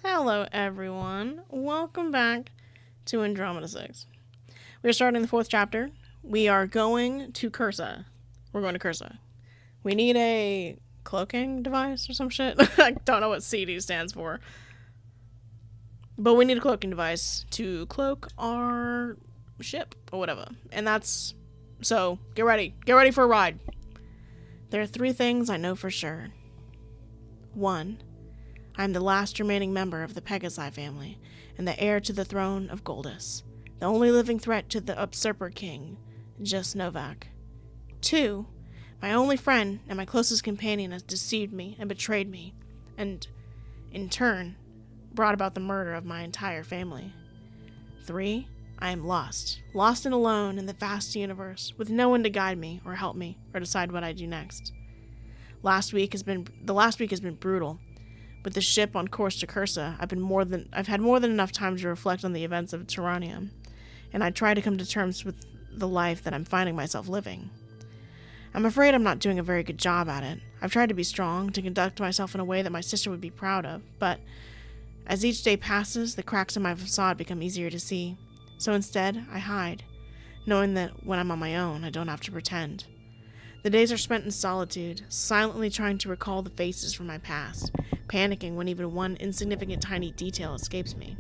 Hello, everyone. Welcome back to Andromeda 6. We are starting the fourth chapter. We are going to Cursa. We're going to Cursa. We need a cloaking device or some shit. I don't know what CD stands for. But we need a cloaking device to cloak our ship or whatever. And that's... So, get ready. Get ready for a ride. There are 3 things I know for sure. 1. I am the last remaining member of the Pegasi family, and the heir to the throne of Goldus, the only living threat to the usurper king, just Novak. 2. My only friend and my closest companion has deceived me and betrayed me, and, in turn, brought about the murder of my entire family. 3. I am lost and alone in the vast universe, with no one to guide me or help me or decide what I do next. The last week has been brutal. With the ship on course to Cursa, I've had more than enough time to reflect on the events of Tyrannium, and I try to come to terms with the life that I'm finding myself living. I'm afraid I'm not doing a very good job at it. I've tried to be strong, to conduct myself in a way that my sister would be proud of, but as each day passes, the cracks in my facade become easier to see. So instead, I hide, knowing that when I'm on my own, I don't have to pretend. The days are spent in solitude, silently trying to recall the faces from my past, panicking when even one insignificant tiny detail escapes me.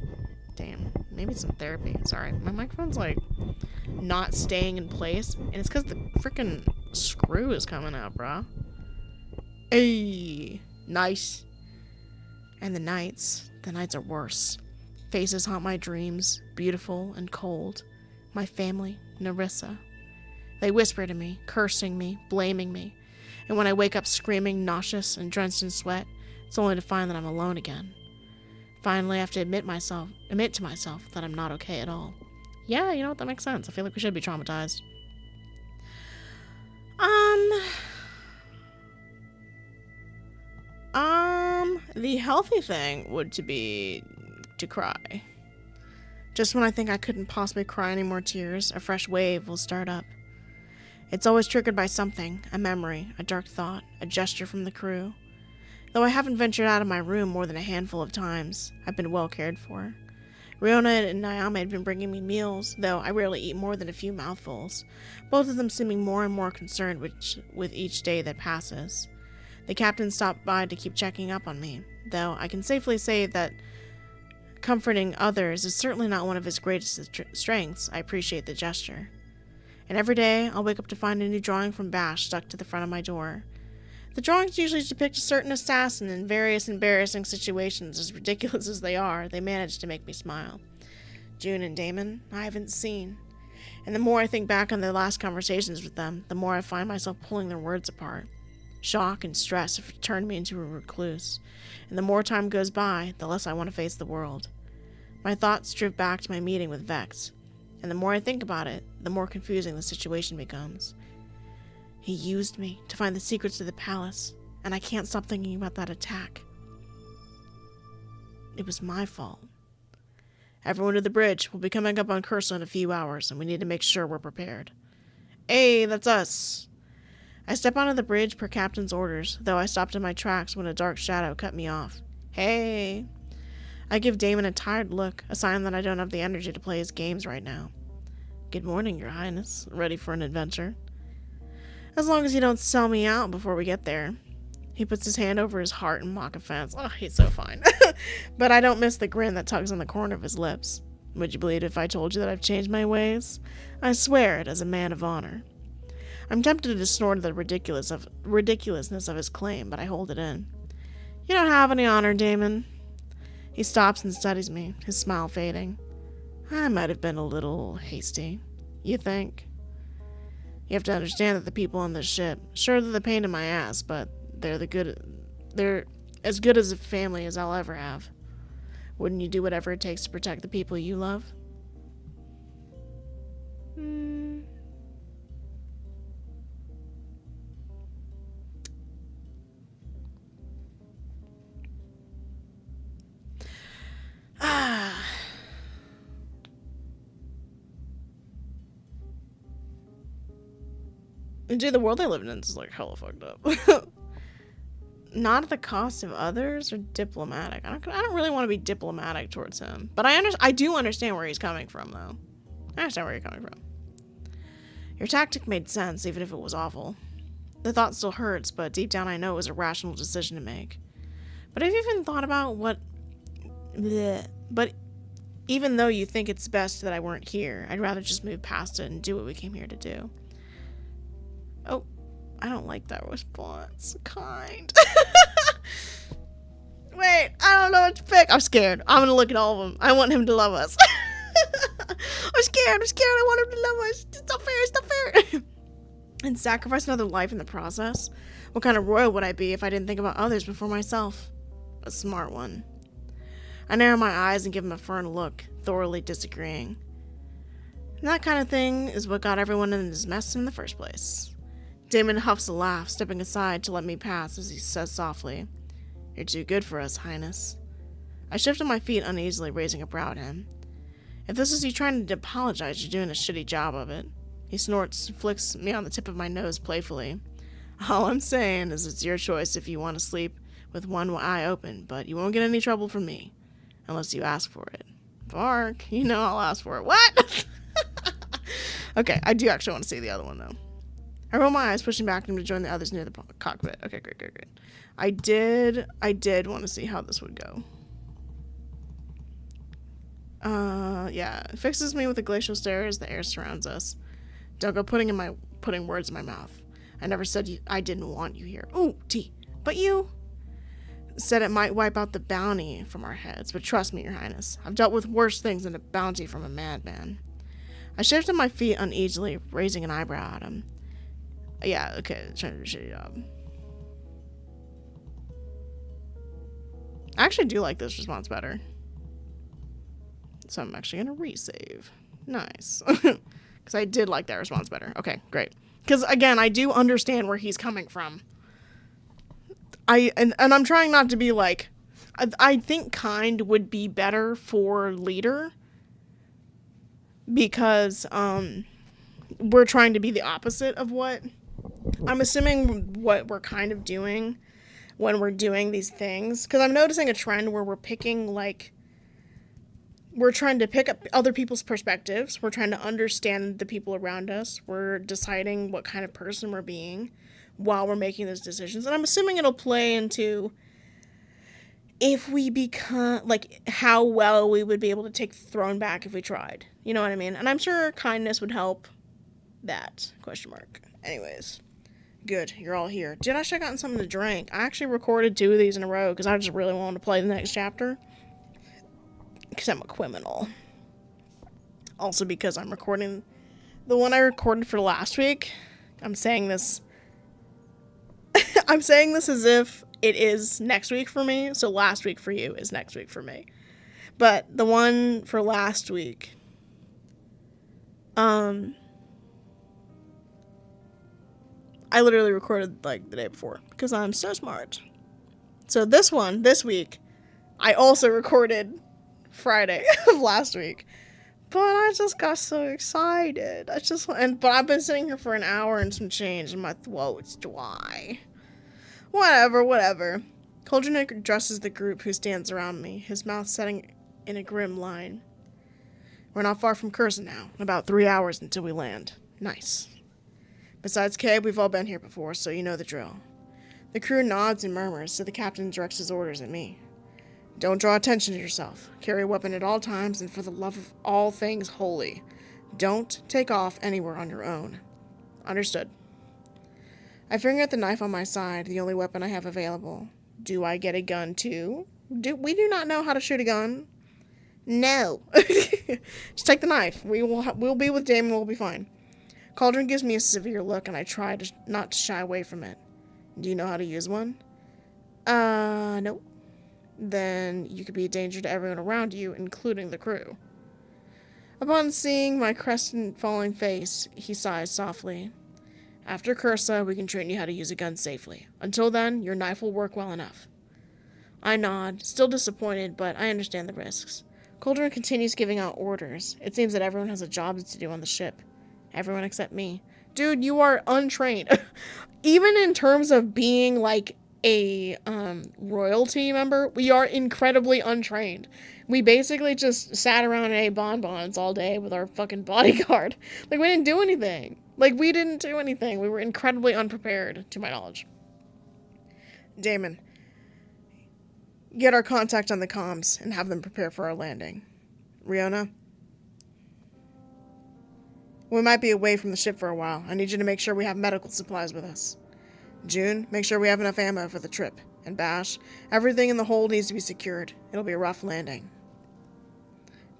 Damn, maybe some therapy. Sorry, my microphone's like not staying in place, and it's because the freaking screw is coming out, brah. Hey, nice. And the nights are worse. Faces haunt my dreams, beautiful and cold. My family, Narissa. They whisper to me, cursing me, blaming me, and when I wake up screaming, nauseous and drenched in sweat, it's only to find that I'm alone again. Finally, I have to admit to myself that I'm not okay at all. Yeah, you know what, that makes sense. I feel like we should be traumatized. The healthy thing would be to cry. Just when I think I couldn't possibly cry any more tears, a fresh wave will start up. It's always triggered by something, a memory, a dark thought, a gesture from the crew. Though I haven't ventured out of my room more than a handful of times, I've been well cared for. Riona and Naomi had been bringing me meals, though I rarely eat more than a few mouthfuls, both of them seeming more and more concerned with each day that passes. The captain stopped by to keep checking up on me, though I can safely say that comforting others is certainly not one of his greatest strengths. I appreciate the gesture. And every day, I'll wake up to find a new drawing from Bash stuck to the front of my door. The drawings usually depict a certain assassin in various embarrassing situations. As ridiculous as they are, they manage to make me smile. June and Damon, I haven't seen. And the more I think back on their last conversations with them, the more I find myself pulling their words apart. Shock and stress have turned me into a recluse, and the more time goes by, the less I want to face the world. My thoughts drift back to my meeting with Vex, and the more I think about it, the more confusing the situation becomes. He used me to find the secrets to the palace, and I can't stop thinking about that attack. It was my fault. Everyone to the bridge. We'll be coming up on Cursa in a few hours, and we need to make sure we're prepared. Hey, that's us. I step onto the bridge per captain's orders, though I stopped in my tracks when a dark shadow cut me off. Hey. I give Damon a tired look, a sign that I don't have the energy to play his games right now. Good morning, Your Highness. Ready for an adventure? As long as you don't sell me out before we get there. He puts his hand over his heart in mock offense. Oh, he's so fine. But I don't miss the grin that tugs on the corner of his lips. Would you believe it if I told you that I've changed my ways? I swear it as a man of honor. I'm tempted to snort at the ridiculousness of his claim, but I hold it in. You don't have any honor, Damon. He stops and studies me, his smile fading. I might have been a little hasty. You think? You have to understand that the people on this ship, sure they're the pain in my ass, but they're as good as a family as I'll ever have. Wouldn't you do whatever it takes to protect the people you love? Dude, the world I live in is like hella fucked up. not at the cost of others or diplomatic. I don't really want to be diplomatic towards him. But I do understand where he's coming from, though. I understand where you're coming from. Your tactic made sense, even if it was awful. The thought still hurts, but deep down I know it was a rational decision to make. But have you even thought about what... Bleh. But even though you think it's best that I weren't here, I'd rather just move past it and do what we came here to do. Oh, I don't like that response. Kind. Wait, I don't know what to pick. I'm scared. I'm gonna look at all of them. I want him to love us. I'm scared. I want him to love us. It's not fair. It's not fair. And sacrifice another life in the process? What kind of royal would I be if I didn't think about others before myself? A smart one. I narrow my eyes and give him a firm look, thoroughly disagreeing. And that kind of thing is what got everyone in this mess in the first place. Damon huffs a laugh, stepping aside to let me pass as he says softly, "You're too good for us, Highness." I shifted my feet uneasily, raising a brow at him. "If this is you trying to apologize, you're doing a shitty job of it." He snorts, flicks me on the tip of my nose playfully. "All I'm saying is it's your choice if you want to sleep with one eye open, but you won't get any trouble from me. Unless you ask for it." Bark. You know I'll ask for it. What? Okay, I do actually want to see the other one, though. I roll my eyes, pushing back him to join the others near the cockpit. Okay, great. I did want to see how this would go. Yeah. It fixes me with a glacial stare as the air surrounds us. Don't go putting words in my mouth. I never said I didn't want you here. Ooh, tea. But you said it might wipe out the bounty from our heads, but trust me, Your Highness, I've dealt with worse things than a bounty from a madman. I shifted my feet uneasily, raising an eyebrow at him. Yeah, okay, trying to do a shitty job. I actually do like this response better. So I'm actually going to resave. Nice. Because I did like that response better. Okay, great. Because, again, I do understand where he's coming from. And I'm trying not to be like... I think kind would be better for leader. Because we're trying to be the opposite of what... I'm assuming what we're kind of doing when we're doing these things. Because I'm noticing a trend where we're picking, like... We're trying to pick up other people's perspectives. We're trying to understand the people around us. We're deciding what kind of person we're being while we're making those decisions. And I'm assuming it'll play into if we become, like, how well we would be able to take the throne back if we tried. You know what I mean? And I'm sure kindness would help that, question mark. Anyways, good. You're all here. Dude, I should have gotten something to drink. I actually recorded 2 of these in a row because I just really wanted to play the next chapter. Because I'm a criminal. Also because I'm recording the one I recorded for last week. I'm saying this as if it is next week for me. So last week for you is next week for me. But the one for last week, I literally recorded like the day before because I'm so smart. So this week, I also recorded Friday of last week, but I just got so excited. But I've been sitting here for an hour and some change, and my throat's dry. Whatever. Cauldron addresses the group who stands around me, his mouth setting in a grim line. We're not far from Cursa now, about 3 hours until we land. Nice. Besides Kay, we've all been here before, so you know the drill. The crew nods and murmurs, so the captain directs his orders at me. Don't draw attention to yourself. Carry a weapon at all times, and for the love of all things holy, don't take off anywhere on your own. Understood. I finger at the knife on my side, the only weapon I have available. Do I get a gun too? We do not know how to shoot a gun. No. Just take the knife. We'll be with Damon. We'll be fine. Cauldron gives me a severe look, and I try not to shy away from it. Do you know how to use one? Nope. Then you could be a danger to everyone around you, including the crew. Upon seeing my crest-falling face, he sighs softly. After Cursa, we can train you how to use a gun safely. Until then, your knife will work well enough. I nod, still disappointed, but I understand the risks. Cauldron continues giving out orders. It seems that everyone has a job to do on the ship. Everyone except me. Dude, you are untrained. Even in terms of being, like, a royalty member, we are incredibly untrained. We basically just sat around and ate bonbons all day with our fucking bodyguard. Like, we didn't do anything. We were incredibly unprepared, to my knowledge. Damon, get our contact on the comms and have them prepare for our landing. Riona, we might be away from the ship for a while. I need you to make sure we have medical supplies with us. June, make sure we have enough ammo for the trip. And Bash, everything in the hold needs to be secured. It'll be a rough landing.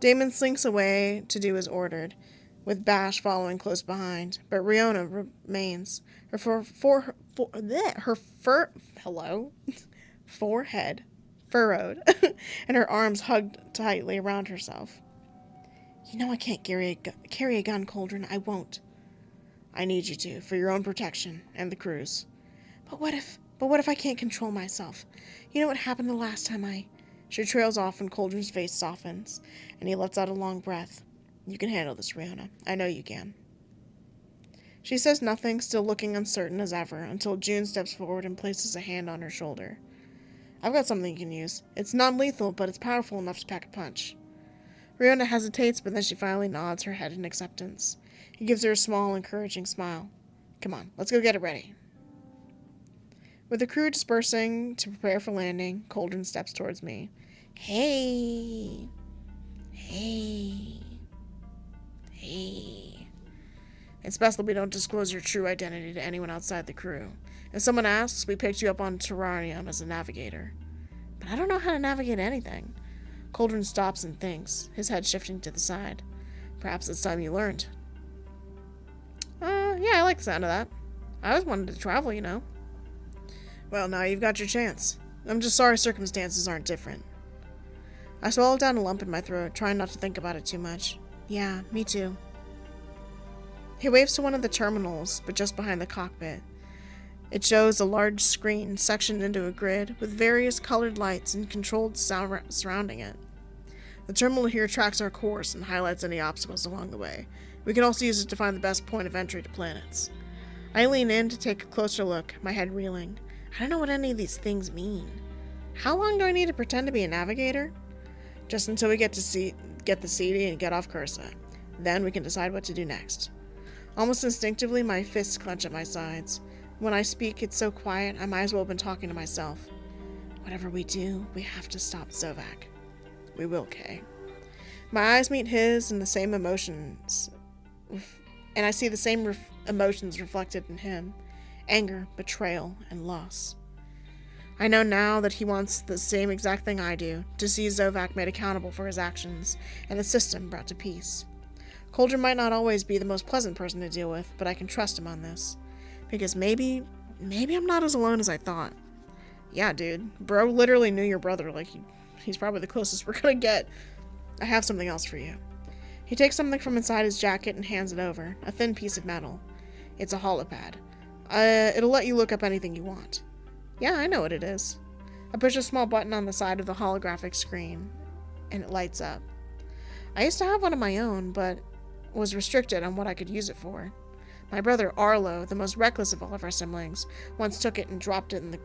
Damon slinks away to do as ordered, with Bash following close behind, but Riona remains. Forehead furrowed, and her arms hugged tightly around herself. You know I can't carry a gun, Cauldron. I won't. I need you to, for your own protection and the crew's. But what if I can't control myself? You know what happened the last time She trails off when Cauldron's face softens, and he lets out a long breath. You can handle this, Riona. I know you can. She says nothing, still looking uncertain as ever, until June steps forward and places a hand on her shoulder. I've got something you can use. It's non-lethal, but it's powerful enough to pack a punch. Riona hesitates, but then she finally nods her head in acceptance. He gives her a small, encouraging smile. Come on, let's go get it ready. With the crew dispersing to prepare for landing, Cauldron steps towards me. Hey. It's best that we don't disclose your true identity to anyone outside the crew. If someone asks, we picked you up on Terrarium as a navigator. But I don't know how to navigate anything. Cauldron stops and thinks, his head shifting to the side. Perhaps it's time you learned. Yeah, I like the sound of that. I always wanted to travel, you know. Well, now you've got your chance. I'm just sorry circumstances aren't different. I swallowed down a lump in my throat, trying not to think about it too much. Yeah, me too. He waves to one of the terminals, but just behind the cockpit. It shows a large screen sectioned into a grid with various colored lights and controlled sound surrounding it. The terminal here tracks our course and highlights any obstacles along the way. We can also use it to find the best point of entry to planets. I lean in to take a closer look, my head reeling. I don't know what any of these things mean. How long do I need to pretend to be a navigator? Just until we get the CD and get off Cursa. Then we can decide what to do next. Almost instinctively, my fists clench at my sides. When I speak, it's so quiet, I might as well have been talking to myself. Whatever we do, we have to stop Zovac. We will, Kay. My eyes meet his and the same emotions, and I see the same emotions reflected in him. Anger, betrayal, and loss. I know now that he wants the same exact thing I do, to see Zovac made accountable for his actions, and the system brought to peace. Cauldron might not always be the most pleasant person to deal with, but I can trust him on this. Because maybe I'm not as alone as I thought. Yeah, dude. Bro literally knew your brother. Like, he's probably the closest we're gonna get. I have something else for you. He takes something from inside his jacket and hands it over. A thin piece of metal. It's a holopad. It'll let you look up anything you want. Yeah, I know what it is. I push a small button on the side of the holographic screen, and it lights up. I used to have one of my own, but was restricted on what I could use it for. My brother Arlo, the most reckless of all of our siblings, once took it and dropped it in the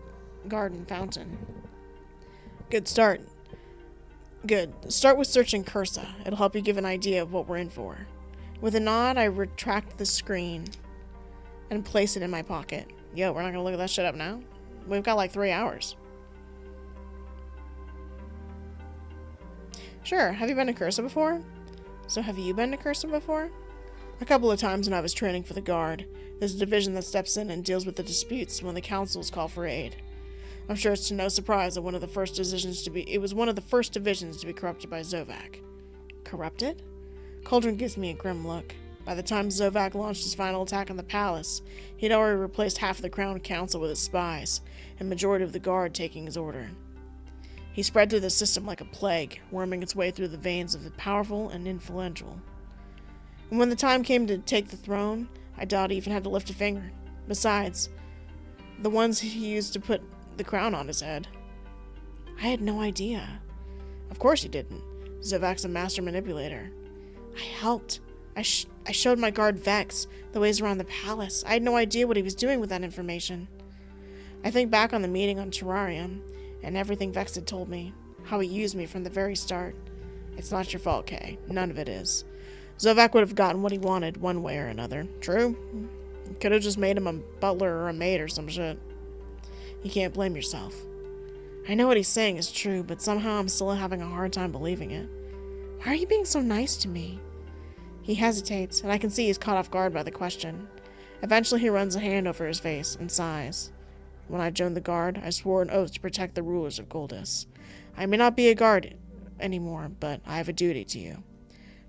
garden fountain. Good start. Good. Start with searching Cursa. It'll help you give an idea of what we're in for. With a nod, I retract the screen and place it in my pocket. Yo, we're not gonna look at that shit up now? We've got like 3 hours. Sure, have you been to Cursa before? So have you been to Cursa before? A couple of times when I was training for the Guard. There's a division that steps in and deals with the disputes when the councils call for aid. I'm sure it's to no surprise that it was one of the first divisions to be corrupted by Zovac. Corrupted? Cauldron gives me a grim look. By the time Zovac launched his final attack on the palace, he'd already replaced half of the Crown Council with his spies, and majority of the Guard taking his order. He spread through the system like a plague, worming its way through the veins of the powerful and influential. And when the time came to take the throne, I doubt he even had to lift a finger. Besides, the ones he used to put the crown on his head. I had no idea. Of course he didn't. Zovac's a master manipulator. I helped. I showed my guard Vex the ways around the palace. I had no idea what he was doing with that information. I think back on the meeting on Terrarium, and everything Vex had told me, how he used me from the very start. It's not your fault, Kay. None of it is. Zovek would have gotten what he wanted one way or another. True. Could have just made him a butler or a maid or some shit. You can't blame yourself. I know what he's saying is true, but somehow I'm still having a hard time believing it. Why are you being so nice to me? He hesitates, and I can see he's caught off guard by the question. Eventually he runs a hand over his face and sighs. When I joined the guard, I swore an oath to protect the rulers of Goldis. I may not be a guard anymore, but I have a duty to you.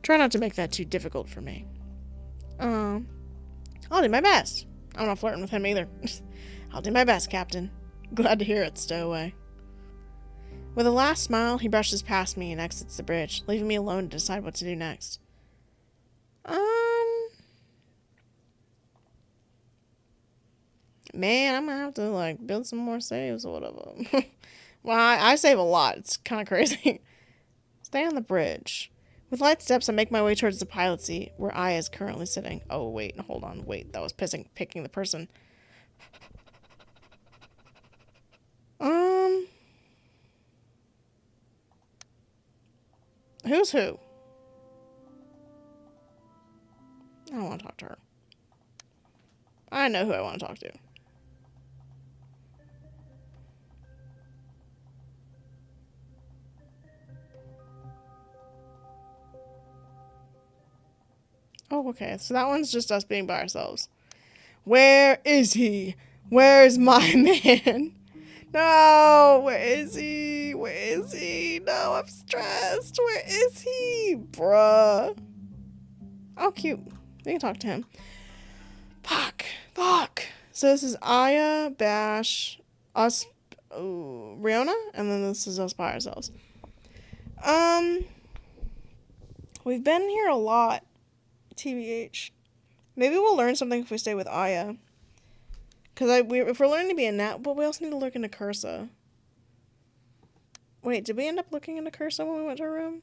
Try not to make that too difficult for me. I'll do my best. I'm not flirting with him either. I'll do my best, Captain. Glad to hear it, Stowaway. With a last smile, he brushes past me and exits the bridge, leaving me alone to decide what to do next. Man, I'm gonna have to, like, build some more saves or whatever. Well, I save a lot. It's kind of crazy. Stay on the bridge. With light steps, I make my way towards the pilot seat, where Aya is currently sitting. Oh, wait, hold on. Wait, that was picking the person. Who's who? I don't want to talk to her. I know who I want to talk to. Oh, okay. So that one's just us being by ourselves. Where is he? Where's my man? No, where is he? Where is he? No, I'm stressed. Where is he? Bruh. Oh, cute. We can talk to him. Fuck. So this is Aya, Bash, us, Riona, and then this is us by ourselves. We've been here a lot. TBH. Maybe we'll learn something if we stay with Aya. Because if we're learning to be a nat, but we also need to look into Cursa. Wait, did we end up looking into Cursa when we went to her room?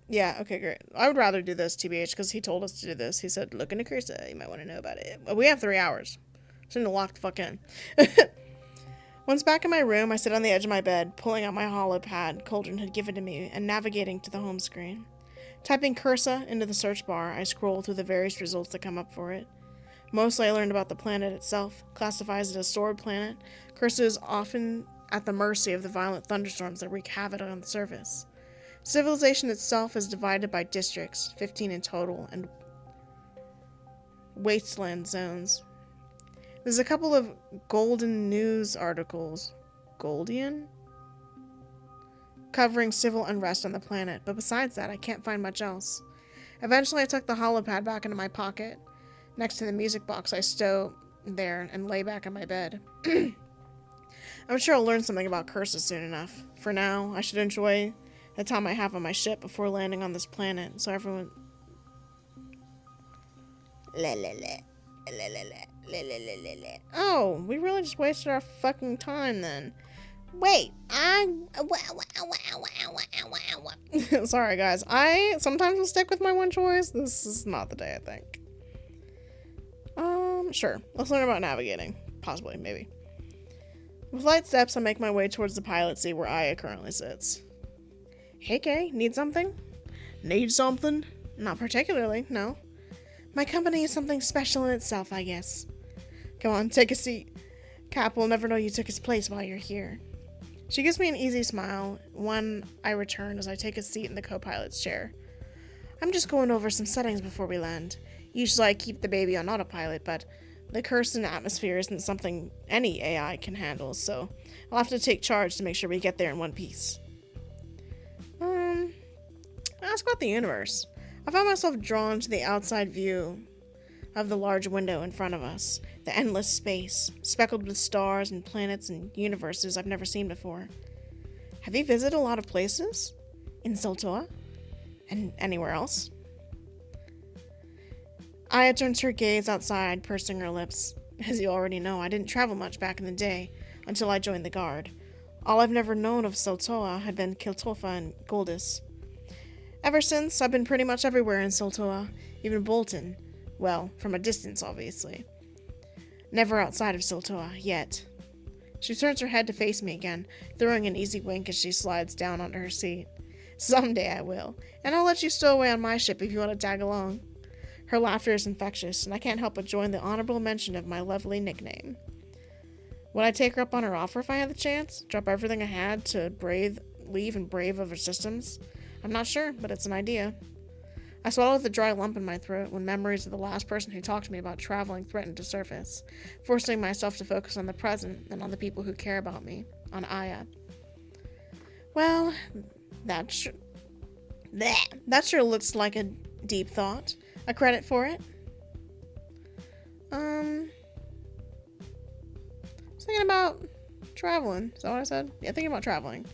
Yeah, okay, great. I would rather do this, TBH, because he told us to do this. He said, look into Cursa. You might want to know about it. But we have 3 hours. So I'm going to lock the fuck in. Once back in my room, I sit on the edge of my bed, pulling out my holopad Cauldron had given to me and navigating to the home screen. Typing Cursa into the search bar, I scroll through the various results that come up for it. Mostly I learned about the planet itself, classifies it as stored planet. Cursa is often at the mercy of the violent thunderstorms that wreak havoc on the surface. Civilization itself is divided by districts, 15 in total, and wasteland zones. There's a couple of Golden News articles, Goldian? Covering civil unrest on the planet, but besides that, I can't find much else. Eventually, I tuck the holopad back into my pocket, next to the music box I stow there, and lay back in my bed. I'm sure I'll learn something about Cursa soon enough. For now, I should enjoy the time I have on my ship before landing on this planet, so everyone... Oh, we really just wasted our fucking time then. Wait, sorry guys, I sometimes will stick with my one choice. This is not the day, I think. Sure, let's learn about navigating. Possibly, maybe. With light steps, I make my way towards the pilot seat where Aya currently sits. Hey Kay, need something? Need something? Not particularly, no. My company is something special in itself, I guess. Come on, take a seat. Cap will never know you took his place while you're here. She gives me an easy smile, one I return as I take a seat in the co-pilot's chair. I'm just going over some settings before we land. Usually I keep the baby on autopilot, but the Cursan atmosphere isn't something any AI can handle, so I'll have to take charge to make sure we get there in one piece. Ask about the universe. I found myself drawn to the outside view of the large window in front of us, the endless space, speckled with stars and planets and universes I've never seen before. Have you visited a lot of places? In Soltoa? And anywhere else? Aya turns her gaze outside, pursing her lips. As you already know, I didn't travel much back in the day, until I joined the guard. All I've never known of Soltoa had been Kiltofa and Goldis. Ever since, I've been pretty much everywhere in Soltoa, even Bolton. Well, from a distance, obviously. Never outside of Siltoa, yet. She turns her head to face me again, throwing an easy wink as she slides down onto her seat. Someday I will, and I'll let you stow away on my ship if you want to tag along. Her laughter is infectious, and I can't help but join the honorable mention of my lovely nickname. Would I take her up on her offer if I had the chance? Drop everything I had to leave and brave other systems? I'm not sure, but it's an idea. I swallowed the dry lump in my throat when memories of the last person who talked to me about traveling threatened to surface, forcing myself to focus on the present and on the people who care about me, on Aya. Well, that sure looks like a deep thought. A credit for it. I was thinking about traveling. Is that what I said? Yeah, thinking about traveling.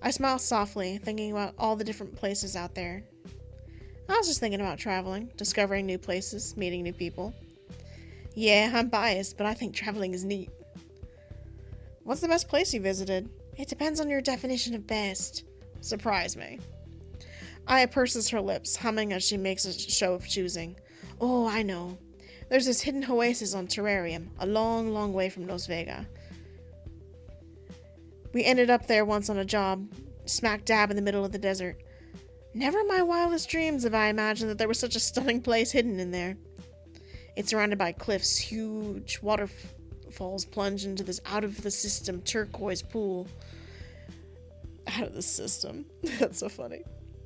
I smiled softly, thinking about all the different places out there. I was just thinking about traveling, discovering new places, meeting new people. Yeah, I'm biased, but I think traveling is neat. What's the best place you visited? It depends on your definition of best. Surprise me. Aya purses her lips, humming as she makes a show of choosing. Oh, I know. There's this hidden oasis on Terrarium, a long, long way from Nos Vega. We ended up there once on a job, smack dab in the middle of the desert. Never in my wildest dreams have I imagined that there was such a stunning place hidden in there. It's surrounded by cliffs, huge waterfalls plunge into this out-of-the-system turquoise pool. Out of the system. That's so funny.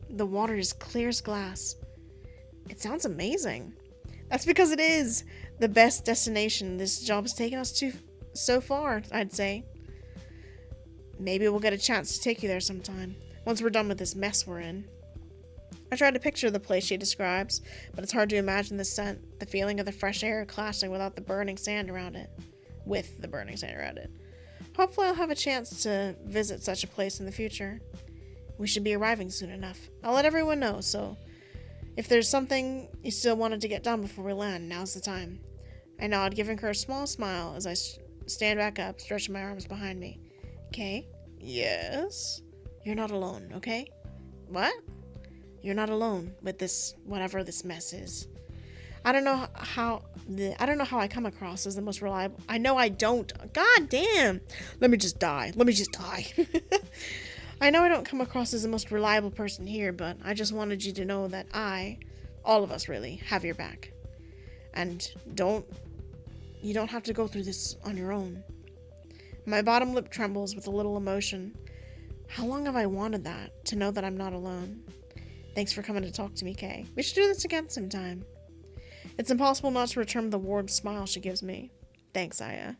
The water is clear as glass. It sounds amazing. That's because it is the best destination this job has taken us to so far, I'd say. Maybe we'll get a chance to take you there sometime, once we're done with this mess we're in. I tried to picture the place she describes, but it's hard to imagine the scent, the feeling of the fresh air clashing without the burning sand around it. With the burning sand around it. Hopefully I'll have a chance to visit such a place in the future. We should be arriving soon enough. I'll let everyone know, so if there's something you still wanted to get done before we land, now's the time. I nod, giving her a small smile as I stand back up, stretching my arms behind me. Okay? Yes? You're not alone, okay? What? You're not alone with this, whatever this mess is. I don't know how I come across as the most reliable. I know I don't. God damn. Let me just die. I know I don't come across as the most reliable person here, but I just wanted you to know that all of us really, have your back. And you don't have to go through this on your own. My bottom lip trembles with a little emotion. How long have I wanted that, to know that I'm not alone? Thanks for coming to talk to me, Kay. We should do this again sometime. It's impossible not to return the warm smile she gives me. Thanks, Aya.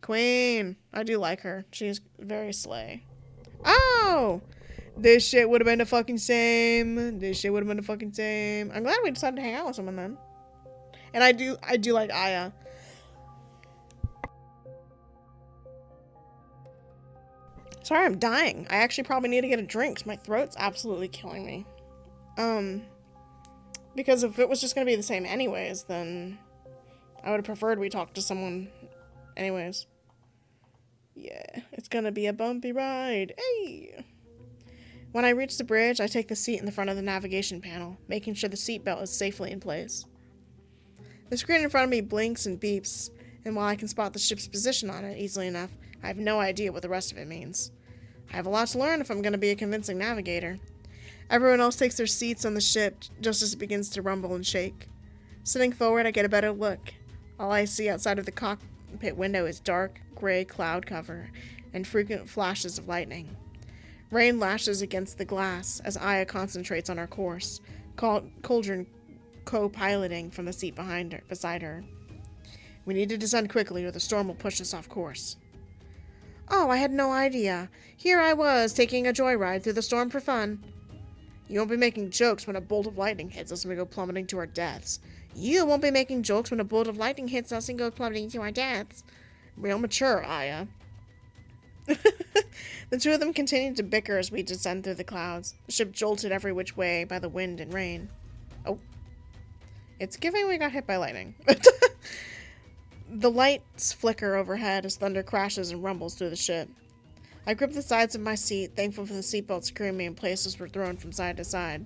Queen. I do like her. She's very slay. Oh! This shit would have been the fucking same. I'm glad we decided to hang out with someone then. And I do like Aya. Sorry, I'm dying. I actually probably need to get a drink because my throat's absolutely killing me. Because if it was just going to be the same anyways, then I would have preferred we talk to someone anyways. Yeah, it's going to be a bumpy ride. Hey! When I reach the bridge, I take the seat in the front of the navigation panel, making sure the seatbelt is safely in place. The screen in front of me blinks and beeps, and while I can spot the ship's position on it easily enough, I have no idea what the rest of it means. I have a lot to learn if I'm going to be a convincing navigator. Everyone else takes their seats on the ship just as it begins to rumble and shake. Sitting forward, I get a better look. All I see outside of the cockpit window is dark, gray cloud cover and frequent flashes of lightning. Rain lashes against the glass as Aya concentrates on our course, Cauldron co-piloting from the seat beside her. We need to descend quickly or the storm will push us off course. Oh, I had no idea. Here I was, taking a joyride through the storm for fun. You won't be making jokes when a bolt of lightning hits us and we go plummeting to our deaths. You won't be making jokes when a bolt of lightning hits us and goes plummeting to our deaths. Real mature, Aya. The two of them continued to bicker as we descend through the clouds. The ship jolted every which way by the wind and rain. Oh. It's giving we got hit by lightning. The lights flicker overhead as thunder crashes and rumbles through the ship. I grip the sides of my seat, thankful for the seatbelt screwing me in place as we're thrown from side to side.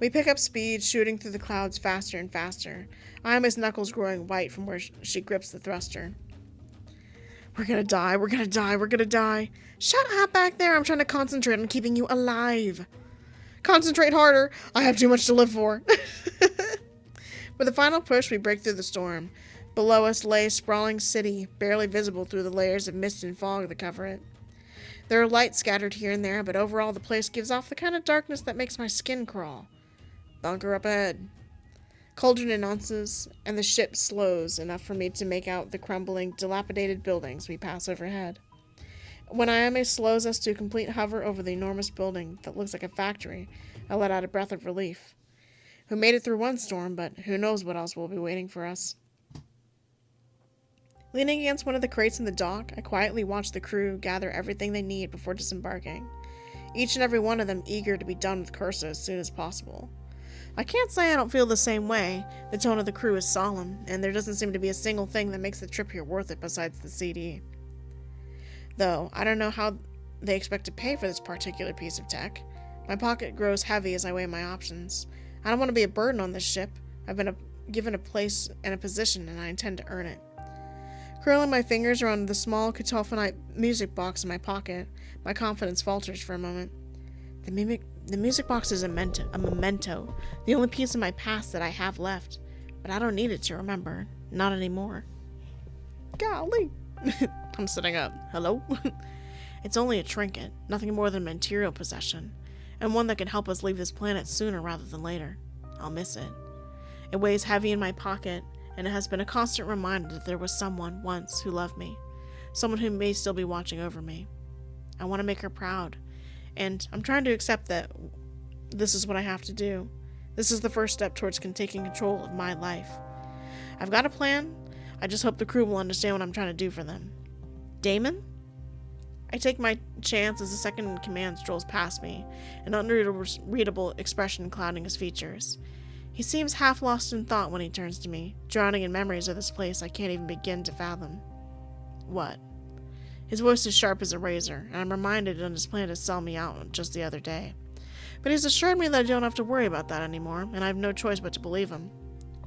We pick up speed, shooting through the clouds faster and faster. I am his knuckles growing white from where she grips the thruster. We're gonna die, we're gonna die, we're gonna die. Shut up back there, I'm trying to concentrate on keeping you alive. Concentrate harder, I have too much to live for. With a final push, we break through the storm. Below us lay a sprawling city, barely visible through the layers of mist and fog that cover it. There are lights scattered here and there, but overall the place gives off the kind of darkness that makes my skin crawl. Bunker up ahead. Cauldron announces, and the ship slows enough for me to make out the crumbling, dilapidated buildings we pass overhead. When Ayame slows us to a complete hover over the enormous building that looks like a factory, I let out a breath of relief. We made it through one storm, but who knows what else will be waiting for us. Leaning against one of the crates in the dock, I quietly watch the crew gather everything they need before disembarking, each and every one of them eager to be done with Cursa as soon as possible. I can't say I don't feel the same way. The tone of the crew is solemn, and there doesn't seem to be a single thing that makes the trip here worth it besides the CD. Though, I don't know how they expect to pay for this particular piece of tech. My pocket grows heavy as I weigh my options. I don't want to be a burden on this ship. I've been given a place and a position, and I intend to earn it. Curling my fingers around the small cacophonite music box in my pocket, my confidence falters for a moment. The music box is a memento, the only piece of my past that I have left, but I don't need it to remember. Not anymore. Golly. I'm sitting up. Hello? It's only a trinket, nothing more than a material possession, and one that can help us leave this planet sooner rather than later. I'll miss it. It weighs heavy in my pocket, and it has been a constant reminder that there was someone once who loved me, someone who may still be watching over me. I want to make her proud, and I'm trying to accept that this is what I have to do. This is the first step towards taking control of my life. I've got a plan. I just hope the crew will understand what I'm trying to do for them. Damon? I take my chance as the second in command strolls past me, an unreadable expression clouding his features. He seems half lost in thought when he turns to me, drowning in memories of this place I can't even begin to fathom. What? His voice is sharp as a razor, and I'm reminded of his plan to sell me out just the other day. But he's assured me that I don't have to worry about that anymore, and I have no choice but to believe him.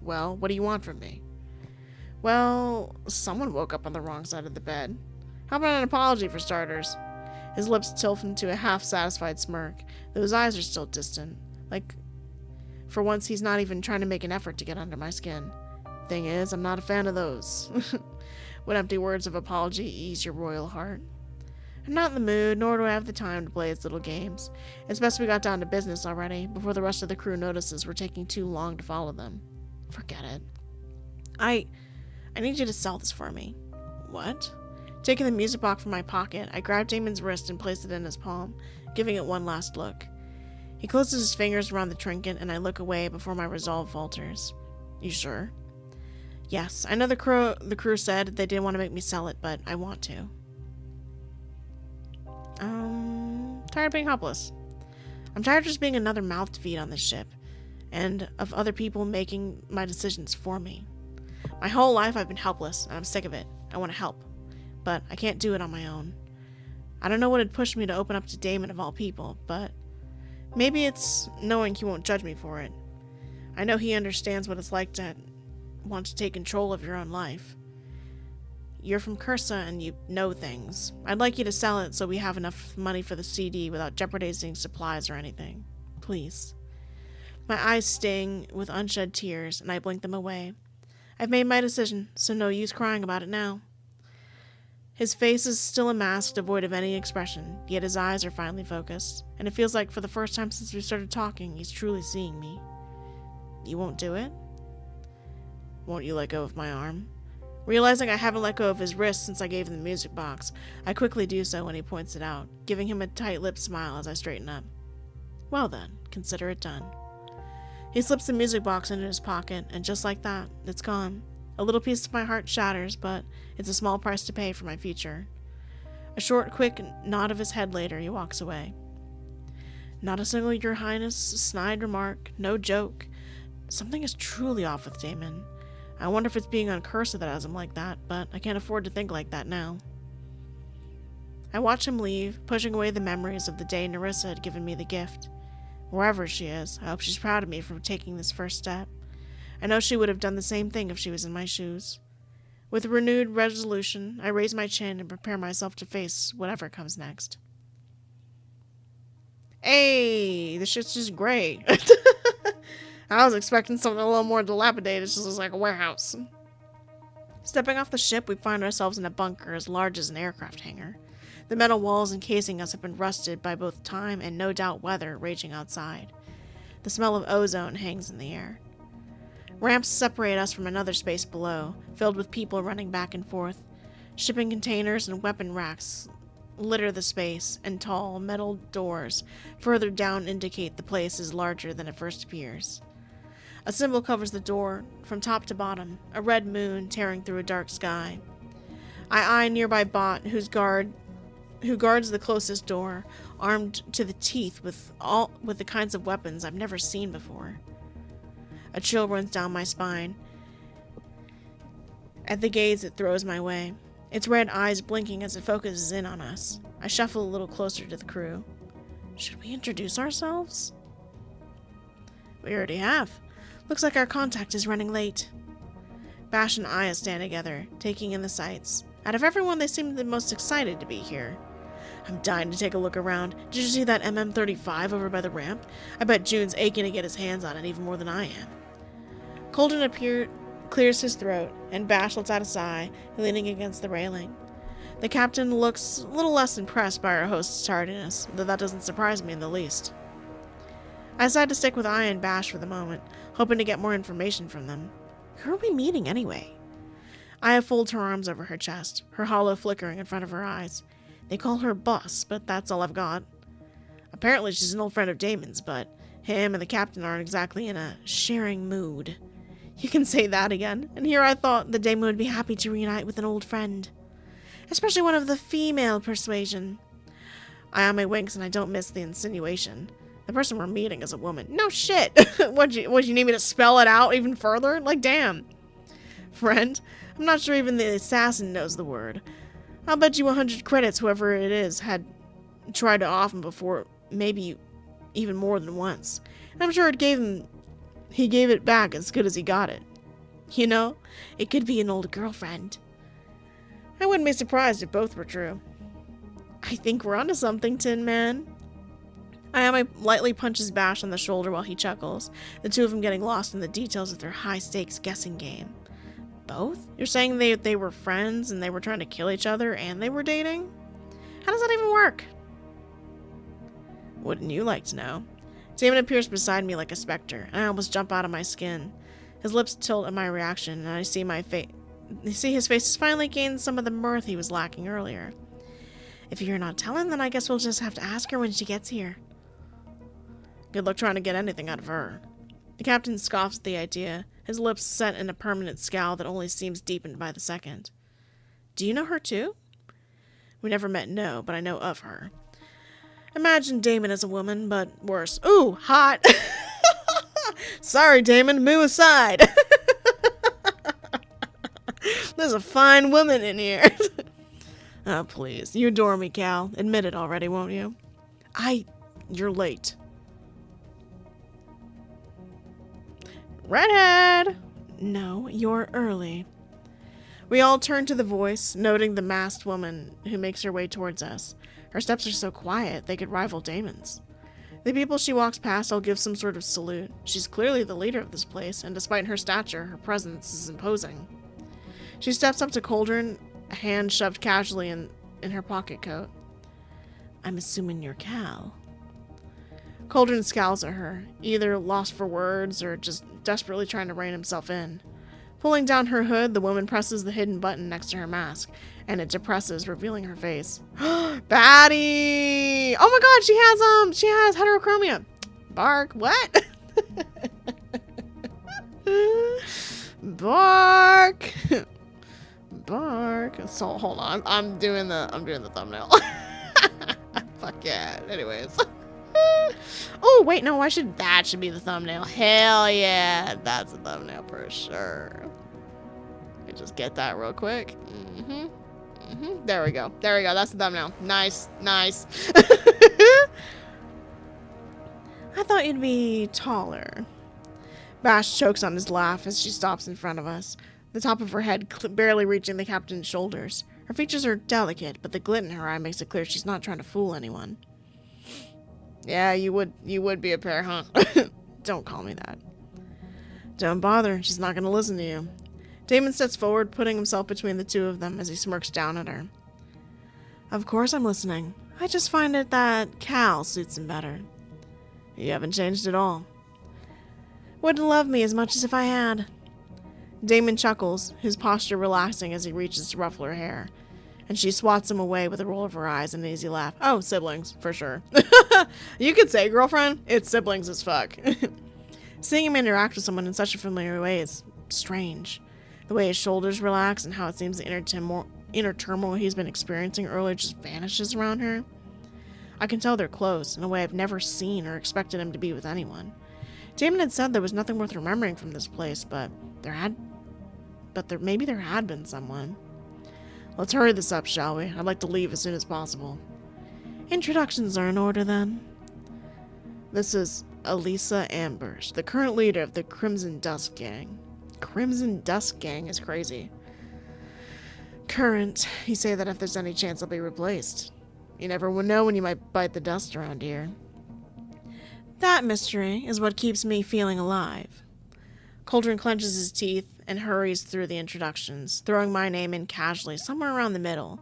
Well, what do you want from me? Well, someone woke up on the wrong side of the bed. How about an apology for starters? His lips tilt into a half-satisfied smirk, though his eyes are still distant. Like, for once, he's not even trying to make an effort to get under my skin. Thing is, I'm not a fan of those. Would empty words of apology ease your royal heart? I'm not in the mood, nor do I have the time to play its little games. It's best we got down to business already, before the rest of the crew notices we're taking too long to follow them. Forget it. I need you to sell this for me. What? Taking the music box from my pocket, I grabbed Damon's wrist and placed it in his palm, giving it one last look. He closes his fingers around the trinket, and I look away before my resolve falters. You sure? Yes, I know the crew said they didn't want to make me sell it, but I want to. Tired of being helpless. I'm tired of just being another mouth to feed on this ship, and of other people making my decisions for me. My whole life I've been helpless, and I'm sick of it. I want to help, but I can't do it on my own. I don't know what had pushed me to open up to Damon of all people, but maybe it's knowing he won't judge me for it. I know he understands what it's like to want to take control of your own life. You're from Cursa and you know things. I'd like you to sell it so we have enough money for the CD without jeopardizing supplies or anything. Please. My eyes sting with unshed tears, and I blink them away. I've made my decision, so no use crying about it now. His face is still a mask devoid of any expression, yet his eyes are finally focused, and it feels like for the first time since we started talking, he's truly seeing me. You won't do it? Won't you let go of my arm? Realizing I haven't let go of his wrist since I gave him the music box, I quickly do so when he points it out, giving him a tight-lipped smile as I straighten up. Well then, consider it done. He slips the music box into his pocket, and just like that, it's gone. A little piece of my heart shatters, but it's a small price to pay for my future. A short, quick nod of his head later, he walks away. Not a single Your Highness snide remark, no joke. Something is truly off with Damon. I wonder if it's being on Cursa that has him like that, but I can't afford to think like that now. I watch him leave, pushing away the memories of the day Nerissa had given me the gift. Wherever she is, I hope she's proud of me for taking this first step. I know she would have done the same thing if she was in my shoes. With renewed resolution, I raise my chin and prepare myself to face whatever comes next. Hey, this shit's just great. I was expecting something a little more dilapidated. It just looks like a warehouse. Stepping off the ship, we find ourselves in a bunker as large as an aircraft hangar. The metal walls encasing us have been rusted by both time and no doubt weather raging outside. The smell of ozone hangs in the air. Ramps separate us from another space below, filled with people running back and forth. Shipping containers and weapon racks litter the space, and tall metal doors further down indicate the place is larger than it first appears. A symbol covers the door from top to bottom, a red moon tearing through a dark sky. I eye nearby bot who guards the closest door, armed to the teeth with the kinds of weapons I've never seen before. A chill runs down my spine at the gaze it throws my way, its red eyes blinking as it focuses in on us. I shuffle a little closer to the crew. Should we introduce ourselves? We already have. Looks like our contact is running late. Bash and Aya stand together, taking in the sights. Out of everyone, they seem the most excited to be here. I'm dying to take a look around. Did you see that MM-35 over by the ramp? I bet June's aching to get his hands on it even more than I am. Colden clears his throat, and Bash lets out a sigh, leaning against the railing. The captain looks a little less impressed by our host's tardiness, though that doesn't surprise me in the least. I decide to stick with Aya and Bash for the moment, hoping to get more information from them. Who are we meeting anyway? Aya folds her arms over her chest, her hollow flickering in front of her eyes. They call her Boss, but that's all I've got. Apparently she's an old friend of Damon's, but him and the captain aren't exactly in a sharing mood. You can say that again, and here I thought that Damon would be happy to reunite with an old friend. Especially one of the female persuasion. I on my winks and I don't miss the insinuation. The person we're meeting is a woman. No shit! Would you need me to spell it out even further? Like, damn. Friend? I'm not sure even the assassin knows the word. I'll bet you 100 credits whoever it is had tried to off him before, maybe even more than once. And I'm sure he gave it back as good as he got it. You know, it could be an old girlfriend. I wouldn't be surprised if both were true. I think we're onto something, Tin Man. Ayame lightly punches Bash on the shoulder while he chuckles, the two of them getting lost in the details of their high-stakes guessing game. Both? You're saying they were friends and they were trying to kill each other and they were dating? How does that even work? Wouldn't you like to know? Damon appears beside me like a specter, and I almost jump out of my skin. His lips tilt at my reaction, and I see his face has finally gained some of the mirth he was lacking earlier. If you're not telling, then I guess we'll just have to ask her when she gets here. Good luck trying to get anything out of her. The captain scoffs at the idea, his lips set in a permanent scowl that only seems deepened by the second. Do you know her too? We never met, no, but I know of her. Imagine Damon as a woman, but worse. Ooh, hot! Sorry, Damon, move aside. There's a fine woman in here. Oh, please. You adore me, Cal. Admit it already, won't you? You're late. Redhead! No, you're early. We all turn to the voice, noting the masked woman who makes her way towards us. Her steps are so quiet, they could rival Damon's. The people she walks past all give some sort of salute. She's clearly the leader of this place, and despite her stature, her presence is imposing. She steps up to Cauldron, a hand shoved casually in her pocket coat. I'm assuming you're Cal. Cauldron scowls at her, either lost for words or just desperately trying to rein himself in. Pulling down her hood, the woman presses the hidden button next to her mask, and it depresses, revealing her face. Batty! Oh my god, she has heterochromia. Bark, what? Bark! Bark. So hold on, I'm doing the thumbnail. Fuck yeah. Anyways. Oh wait, no, that should be the thumbnail. Hell yeah, that's a thumbnail for sure. Let me just get that real quick. There we go. That's the thumbnail. Nice. I thought you'd be taller. Bash chokes on his laugh as she stops in front of us, the top of her head barely reaching the captain's shoulders. Her features are delicate, but the glint in her eye makes it clear she's not trying to fool anyone. Yeah, you would be a pair, huh? Don't call me that. Don't bother, she's not going to listen to you. Damon steps forward, putting himself between the two of them as he smirks down at her. Of course I'm listening. I just find it that Cal suits him better. You haven't changed at all. Wouldn't love me as much as if I had. Damon chuckles, his posture relaxing as he reaches to ruffle her hair, and she swats him away with a roll of her eyes and an easy laugh. Oh, siblings, for sure. You could say, girlfriend, it's siblings as fuck. Seeing him interact with someone in such a familiar way is strange. The way his shoulders relax and how it seems the inner turmoil he's been experiencing earlier just vanishes around her. I can tell they're close, in a way I've never seen or expected him to be with anyone. Damon had said there was nothing worth remembering from this place, but maybe there had been someone. Let's hurry this up, shall we? I'd like to leave as soon as possible. Introductions are in order, then. This is Elisa Ambers, the current leader of the Crimson Dusk Gang. Crimson Dusk Gang is crazy. Current. You say that if there's any chance I'll be replaced. You never will know when you might bite the dust around here. That mystery is what keeps me feeling alive. Cauldron clenches his teeth and hurries through the introductions, throwing my name in casually somewhere around the middle.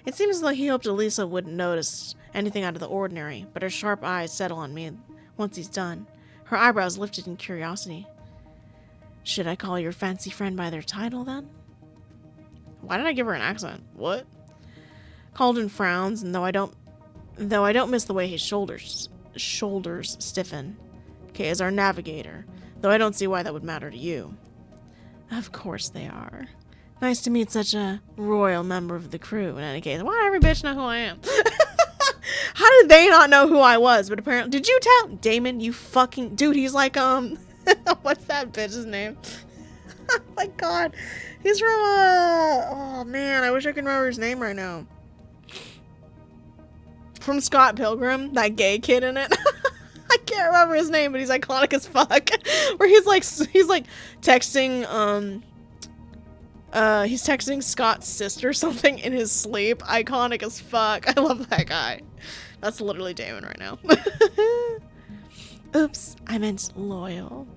It seems as though he hoped Elisa wouldn't notice anything out of the ordinary, but her sharp eyes settle on me once he's done, her eyebrows lifted in curiosity. Should I call your fancy friend by their title, then? Why did I give her an accent? What? Cauldron frowns, and though I don't miss the way his shoulders stiffen. Kay is our navigator, though I don't see why that would matter to you. Of course they are. Nice to meet such a royal member of the crew. In any case, why every bitch know who I am? How did they not know who I was? But apparently, did you tell Damon? You fucking dude. He's like what's that bitch's name? Oh my god, he's from oh man, I wish I could remember his name right now. From Scott Pilgrim, that gay kid in it. I can't remember his name, but he's iconic as fuck. Where he's texting he's texting Scott's sister something in his sleep. Iconic as fuck. I love that guy. That's literally Damon right now. Oops, I meant loyal.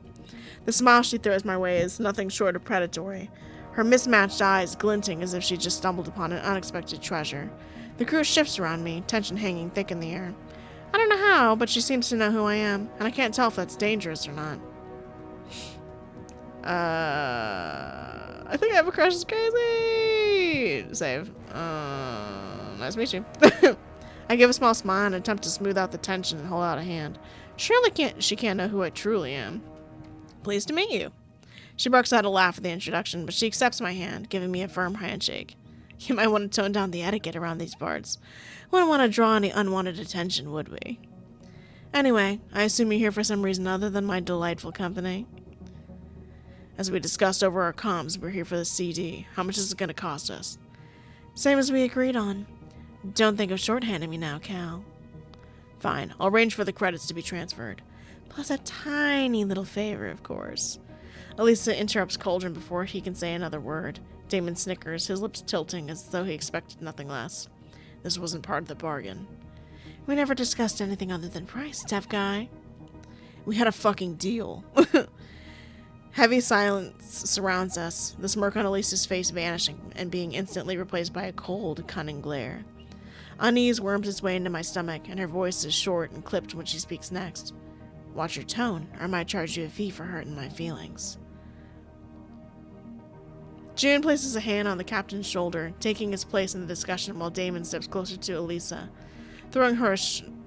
The smile she throws my way is nothing short of predatory, her mismatched eyes glinting as if she just stumbled upon an unexpected treasure. The crew shifts around me, tension hanging thick in the air. I don't know how, but she seems to know who I am, and I can't tell if that's dangerous or not. I think I have a crush. It's crazy. Save. Nice to meet you. I give a small smile and attempt to smooth out the tension and hold out a hand. Surely she can't know who I truly am. Pleased to meet you. She barks out a laugh at the introduction, but she accepts my hand, giving me a firm handshake. You might want to tone down the etiquette around these parts. Wouldn't want to draw any unwanted attention, would we? Anyway, I assume you're here for some reason other than my delightful company. As we discussed over our comms, we're here for the CD. How much is it going to cost us? Same as we agreed on. Don't think of shorthanding me now, Cal. Fine, I'll arrange for the credits to be transferred. Plus a tiny little favor, of course. Elisa interrupts Cauldron before he can say another word. Damon snickers, his lips tilting as though he expected nothing less. This wasn't part of the bargain. We never discussed anything other than price, tough guy. We had a fucking deal. Heavy silence surrounds us, the smirk on Elisa's face vanishing and being instantly replaced by a cold, cunning glare. Unease worms its way into my stomach, and her voice is short and clipped when she speaks next. Watch your tone, or I might charge you a fee for hurting my feelings. June places a hand on the captain's shoulder, taking his place in the discussion while Damon steps closer to Elisa, throwing her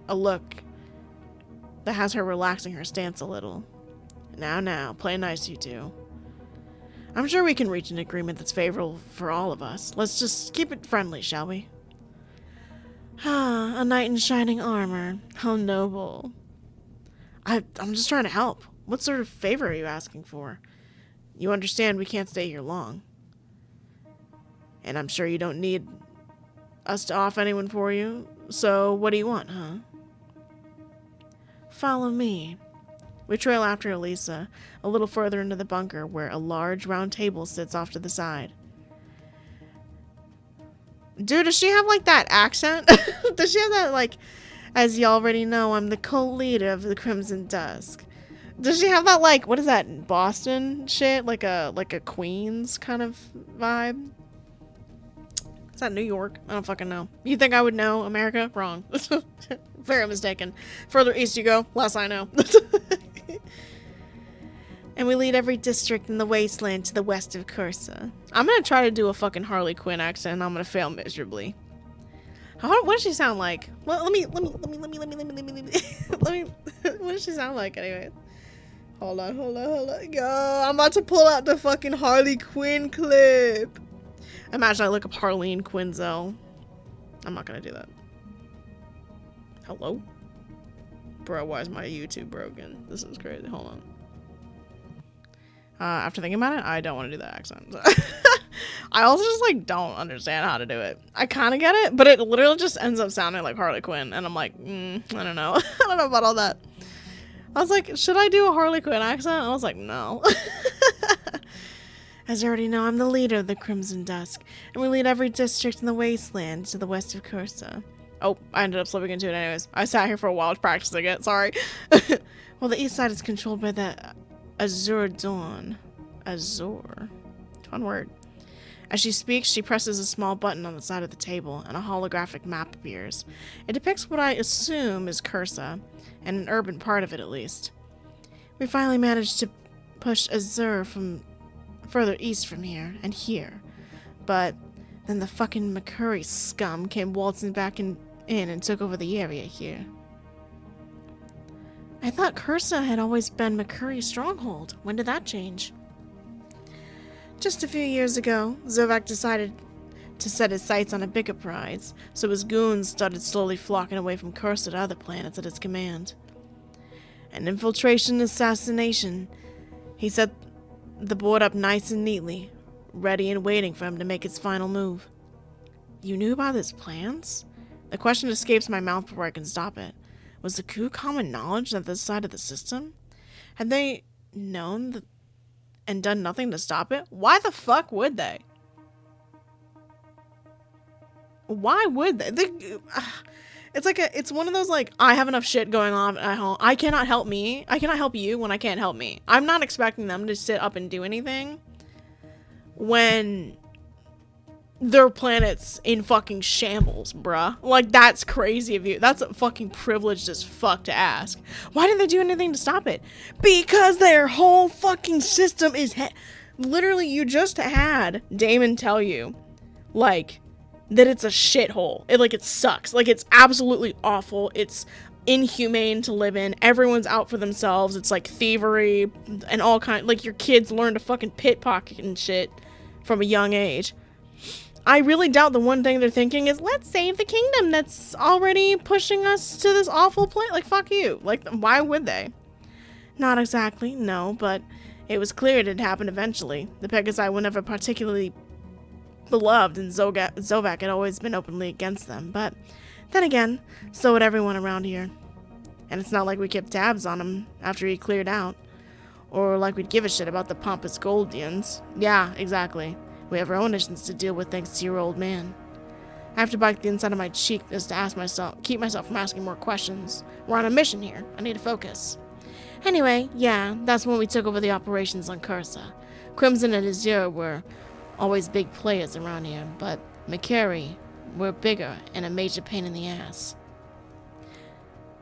a look that has her relaxing her stance a little. Now, play nice, you two. I'm sure we can reach an agreement that's favorable for all of us. Let's just keep it friendly, shall we? Ah, a knight in shining armor. How noble. I'm just trying to help. What sort of favor are you asking for? You understand we can't stay here long. And I'm sure you don't need us to off anyone for you. So what do you want, huh? Follow me. We trail after Elisa, a little further into the bunker where a large round table sits off to the side. Dude, does she have like that accent? Does she have that like, as you already know, I'm the co-leader of the Crimson Dusk. Does she have that like, what is that, Boston shit? Like a Queens kind of vibe? Is that New York? I don't fucking know. You think I would know, America? Wrong. Very mistaken. Further east you go, less I know. And we lead every district in the wasteland to the west of Cursa. I'm gonna try to do a fucking Harley Quinn accent and I'm gonna fail miserably. What does she sound like? Well, let me, what does she sound like anyway? Hold on. Yo, I'm about to pull out the fucking Harley Quinn clip. Imagine I look up Harleen Quinzel. I'm not gonna do that. Hello? Bro, why is my YouTube broken? This is crazy. Hold on. After thinking about it, I don't want to do that accent. I also just, like, don't understand how to do it. I kind of get it, but it literally just ends up sounding like Harley Quinn, and I'm like, I don't know. I don't know about all that. I was like, should I do a Harley Quinn accent? I was like, no. As you already know, I'm the leader of the Crimson Dusk, and we lead every district in the wasteland to the west of Cursa. Oh, I ended up slipping into it anyways. I sat here for a while practicing it, sorry. Well, the east side is controlled by the Azure Dawn. Azure. Fun word. As she speaks, she presses a small button on the side of the table, and a holographic map appears. It depicts what I assume is Cursa, and an urban part of it at least. We finally managed to push Azure from further east from here, and here. But then the fucking McCurry scum came waltzing back in and took over the area here. I thought Cursa had always been McCurry's stronghold. When did that change? Just a few years ago, Zovak decided to set his sights on a bigger prize, so his goons started slowly flocking away from Cursa to other planets at his command. An infiltration assassination. He set the board up nice and neatly, ready and waiting for him to make his final move. You knew about his plans? The question escapes my mouth before I can stop it. Was the coup common knowledge at this side of the system? Had they known and done nothing to stop it? Why the fuck would they? Why would they? It's like it's one of those like, I have enough shit going on at home. I cannot help me. I cannot help you when I can't help me. I'm not expecting them to sit up and do anything when their planet's in fucking shambles, bruh. Like, that's crazy of you. That's a fucking privileged as fuck to ask. Why didn't they do anything to stop it? Because their whole fucking system is literally, you just had Damon tell you, like, that it's a shithole. It sucks. Like, it's absolutely awful. It's inhumane to live in. Everyone's out for themselves. It's like thievery and all kind. Like, your kids learn to fucking pickpocket and shit from a young age. I really doubt the one thing they're thinking is, let's save the kingdom that's already pushing us to this awful place. Like, fuck you. Like, why would they? Not exactly, no, but it was clear it had happened eventually. The Pegasi were never particularly beloved, and Zovak had always been openly against them. But then again, so had everyone around here. And it's not like we kept tabs on him after he cleared out. Or like we'd give a shit about the pompous Goldians. Yeah, exactly. We have our own issues to deal with thanks to your old man. I have to bite the inside of my cheek just to keep myself from asking more questions. We're on a mission here. I need to focus. Anyway, yeah, that's when we took over the operations on Cursa. Crimson and Azure were always big players around here, but McCurry were bigger and a major pain in the ass.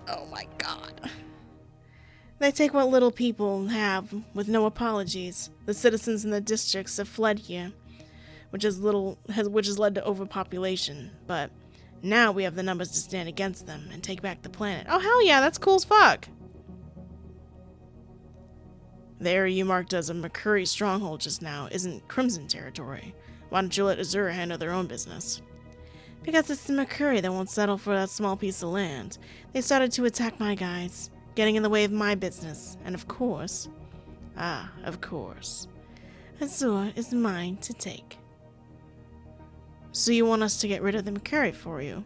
Oh my god. They take what little people have with no apologies. The citizens in the districts have fled here, which has led to overpopulation, but now we have the numbers to stand against them and take back the planet. Oh hell yeah, that's cool as fuck. The area you marked as a McCurry stronghold just now isn't Crimson territory. Why don't you let Azure handle their own business? Because it's the McCurry that won't settle for that small piece of land. They started to attack my guys, getting in the way of my business, and of course, Azure is mine to take. So you want us to get rid of the McCurry for you?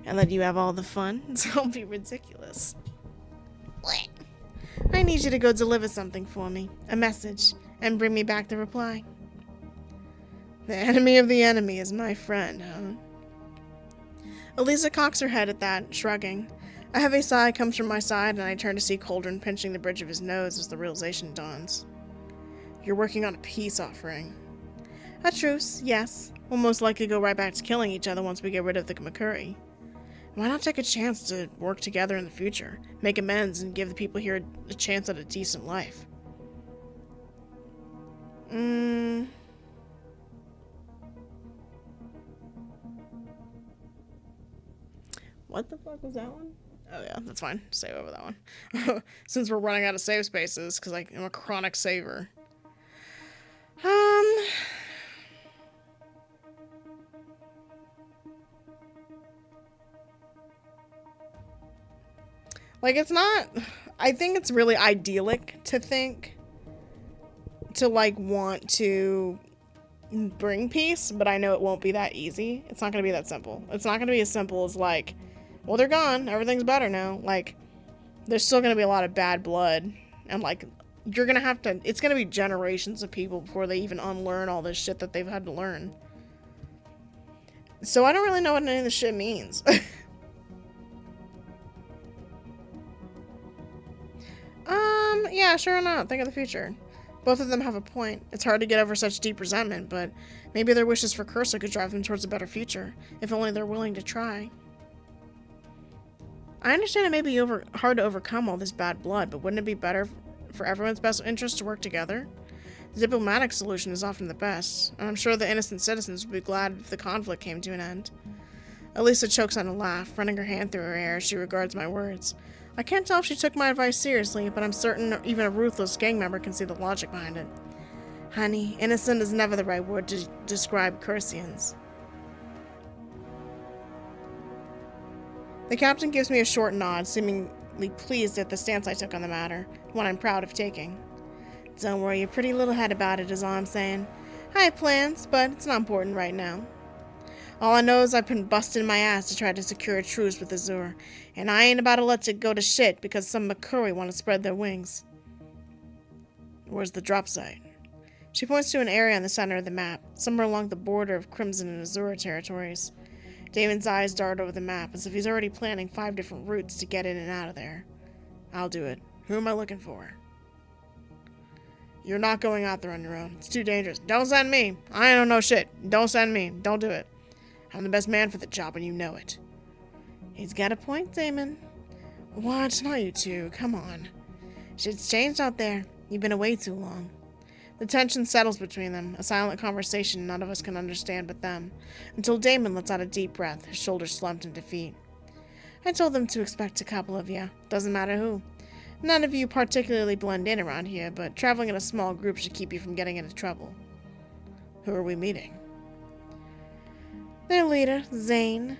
And let you have all the fun? Don't be ridiculous. I need you to go deliver something for me, a message, and bring me back the reply. The enemy of the enemy is my friend, huh? Elisa cocks her head at that, shrugging. A heavy sigh comes from my side, and I turn to see Cauldron pinching the bridge of his nose as the realization dawns. You're working on a peace offering. A truce, yes. We'll most likely go right back to killing each other once we get rid of the McCurry. Why not take a chance to work together in the future, make amends, and give the people here a chance at a decent life? What the fuck was that one? Oh yeah, that's fine. Save over that one. Since we're running out of save spaces, because I'm a chronic saver. Like, it's not... I think it's really idyllic to think... to, like, want to bring peace, but I know it won't be that easy. It's not going to be that simple. It's not going to be as simple as, like, well, they're gone. Everything's better now. Like, there's still going to be a lot of bad blood. And, like, you're going to have to... It's going to be generations of people before they even unlearn all this shit that they've had to learn. So I don't really know what any of this shit means. Yeah, sure not. Think of the future. Both of them have a point. It's hard to get over such deep resentment, but maybe their wishes for Cursa could drive them towards a better future, if only they're willing to try. I understand it may be hard to overcome all this bad blood, but wouldn't it be better for everyone's best interest to work together? The diplomatic solution is often the best, and I'm sure the innocent citizens would be glad if the conflict came to an end. Elisa chokes on a laugh, running her hand through her hair as she regards my words. I can't tell if she took my advice seriously, but I'm certain even a ruthless gang member can see the logic behind it. Honey, innocent is never the right word to describe Cursians. The captain gives me a short nod, seemingly pleased at the stance I took on the matter, one I'm proud of taking. Don't worry your pretty little head about it is all I'm saying. I have plans, but it's not important right now. All I know is I've been busting my ass to try to secure a truce with Azure, and I ain't about to let it go to shit because some McCurry want to spread their wings. Where's the drop site? She points to an area in the center of the map, somewhere along the border of Crimson and Azure territories. Damon's eyes dart over the map as if he's already planning 5 different routes to get in and out of there. I'll do it. Who am I looking for? You're not going out there on your own. It's too dangerous. Don't send me. I don't know shit. Don't send me. Don't do it. I'm the best man for the job, and you know it. He's got a point, Damon. What? Not you two. Come on. Shit's changed out there. You've been away too long. The tension settles between them, a silent conversation none of us can understand but them, until Damon lets out a deep breath, his shoulders slumped in defeat. I told them to expect a couple of you. Doesn't matter who. None of you particularly blend in around here, but traveling in a small group should keep you from getting into trouble. Who are we meeting? Their leader, Zane.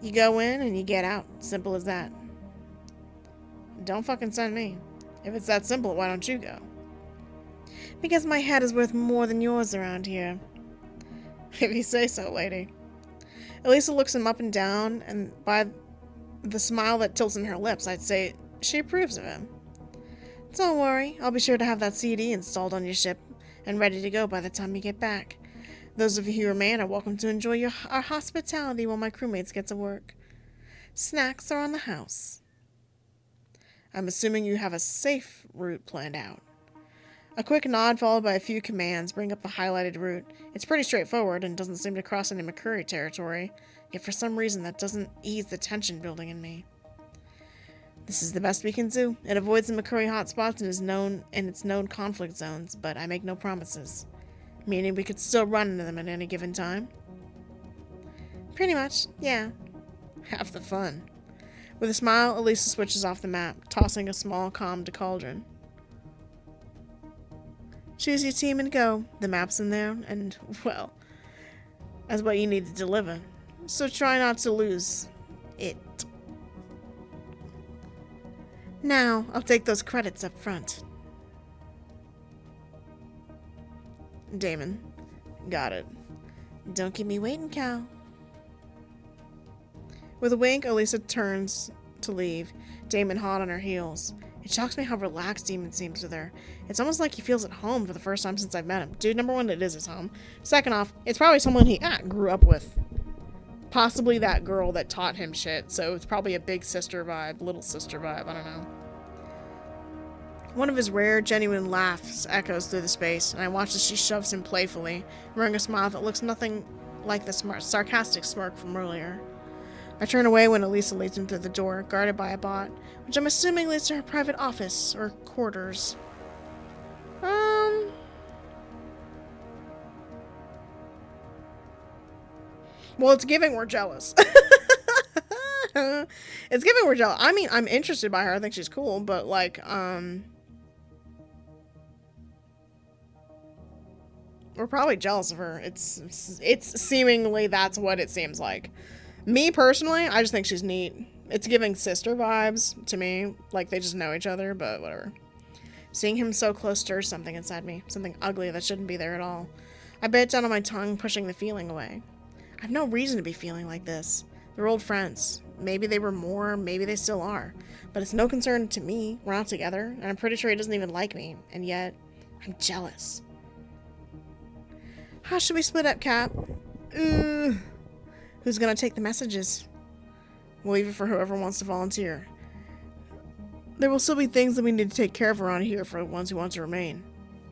You go in and you get out. Simple as that. Don't fucking send me. If it's that simple, why don't you go? Because my head is worth more than yours around here. If you say so, lady. Elisa looks him up and down, and by the smile that tilts in her lips, I'd say she approves of him. Don't worry, I'll be sure to have that CD installed on your ship and ready to go by the time you get back. Those of you who remain are welcome to enjoy our hospitality while my crewmates get to work. Snacks are on the house. I'm assuming you have a safe route planned out. A quick nod followed by a few commands bring up the highlighted route. It's pretty straightforward and doesn't seem to cross any McCurry territory, yet for some reason that doesn't ease the tension building in me. This is the best we can do. It avoids the McCurry hotspots and its known conflict zones, but I make no promises. Meaning we could still run into them at any given time? Pretty much, yeah. Half the fun. With a smile, Elisa switches off the map, tossing a small comm to Cauldron. Choose your team and go. The map's in there, and, well, that's what you need to deliver. So try not to lose it. Now, I'll take those credits up front. Damon. Got it. Don't keep me waiting, Cal. With a wink, Elisa turns to leave, Damon hot on her heels. It shocks me how relaxed Demon seems with her. It's almost like he feels at home for the first time since I've met him. Dude, number one, it is his home. Second off, it's probably someone he grew up with. Possibly that girl that taught him shit, so it's probably a big sister vibe, little sister vibe, I don't know. One of his rare, genuine laughs echoes through the space, and I watch as she shoves him playfully, wearing a smile that looks nothing like the sarcastic smirk from earlier. I turn away when Elisa leads him through the door, guarded by a bot, which I'm assuming leads to her private office, or quarters. Well, it's giving we're jealous. It's giving we're jealous. I mean, I'm interested by her. I think she's cool, but, like, we're probably jealous of her. It's seemingly that's what it seems like. Me, personally, I just think she's neat. It's giving sister vibes to me. Like, they just know each other, but whatever. Seeing him so close stirs something inside me. Something ugly that shouldn't be there at all. I bit down on my tongue, pushing the feeling away. I have no reason to be feeling like this. They're old friends. Maybe they were more, maybe they still are. But it's no concern to me. We're not together, and I'm pretty sure he doesn't even like me. And yet, I'm jealous. How should we split up, Cap? Who's gonna take the messages? We'll leave it for whoever wants to volunteer. There will still be things that we need to take care of around here for the ones who want to remain.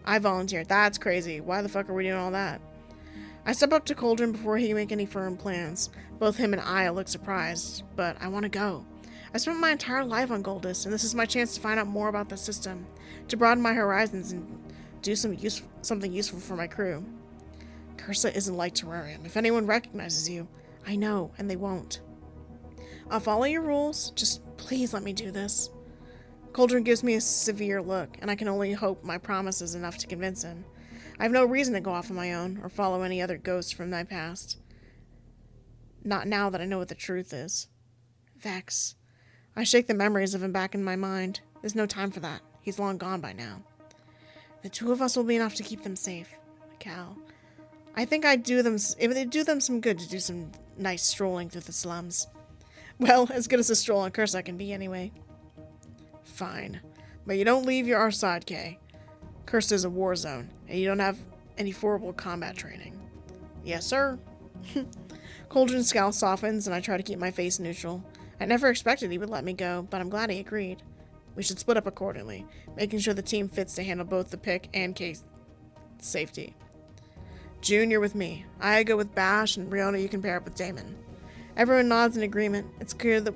I volunteered. That's crazy. Why the fuck are we doing all that? I step up to Cauldron before he can make any firm plans. Both him and I look surprised, but I want to go. I spent my entire life on Goldus, and this is my chance to find out more about the system, to broaden my horizons and do something useful for my crew. Cursa isn't like Terrarium. If anyone recognizes you, I know, and they won't. I'll follow your rules. Just please let me do this. Cauldron gives me a severe look, and I can only hope my promise is enough to convince him. I have no reason to go off on my own, or follow any other ghosts from my past. Not now that I know what the truth is. Vex. I shake the memories of him back in my mind. There's no time for that. He's long gone by now. The two of us will be enough to keep them safe. Cal. I think it would do them some good to do some nice strolling through the slums. Well, as good as a stroll on Cursa can be anyway. Fine. But you don't leave your side, Kay. Cursa is a war zone, and you don't have any formal combat training. Yes, sir. Cauldron's scowl softens, and I try to keep my face neutral. I never expected he would let me go, but I'm glad he agreed. We should split up accordingly, making sure the team fits to handle both the pick and Kay's safety. June, you're with me. I go with Bash, and Riona, you can pair up with Damon. Everyone nods in agreement. It's clear that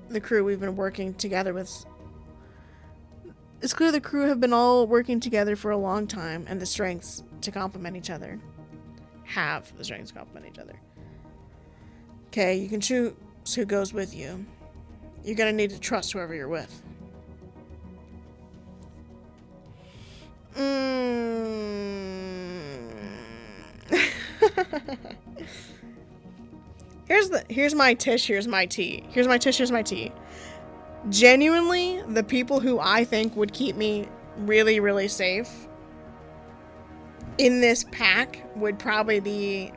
the crew we've been working together with... It's clear the crew have been all working together for a long time, and the strengths to complement each other. Have the strengths to complement each other. Okay, you can choose who goes with you. You're gonna need to trust whoever you're with. Here's my tish, here's my tea. Here's my tish, here's my tea. Genuinely, the people who I think would keep me really, really safe in this pack would probably be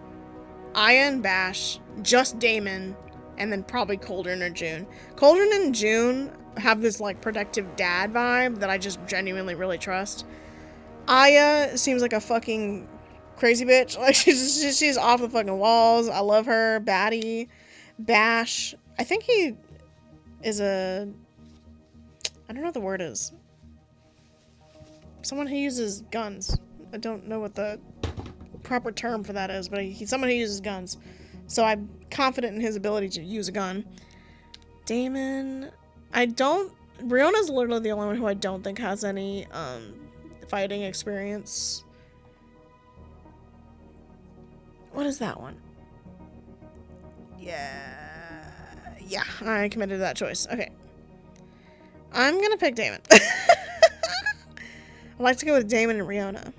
Aya and Bash, just Damon, and then probably Cauldron or June. Cauldron and June have this, like, protective dad vibe that I just genuinely really trust. Aya seems like a fucking crazy bitch. Like, she's off the fucking walls. I love her. Baddie. Bash. I think he is I don't know what the word is. Someone who uses guns. I don't know what the proper term for that is, but he's someone who uses guns. So I'm confident in his ability to use a gun. Damon. Riona's literally the only one who I don't think has any, fighting experience. What is that one? Yeah, I committed to that choice. Okay. I'm gonna pick Damon. I'd like to go with Damon and Riona.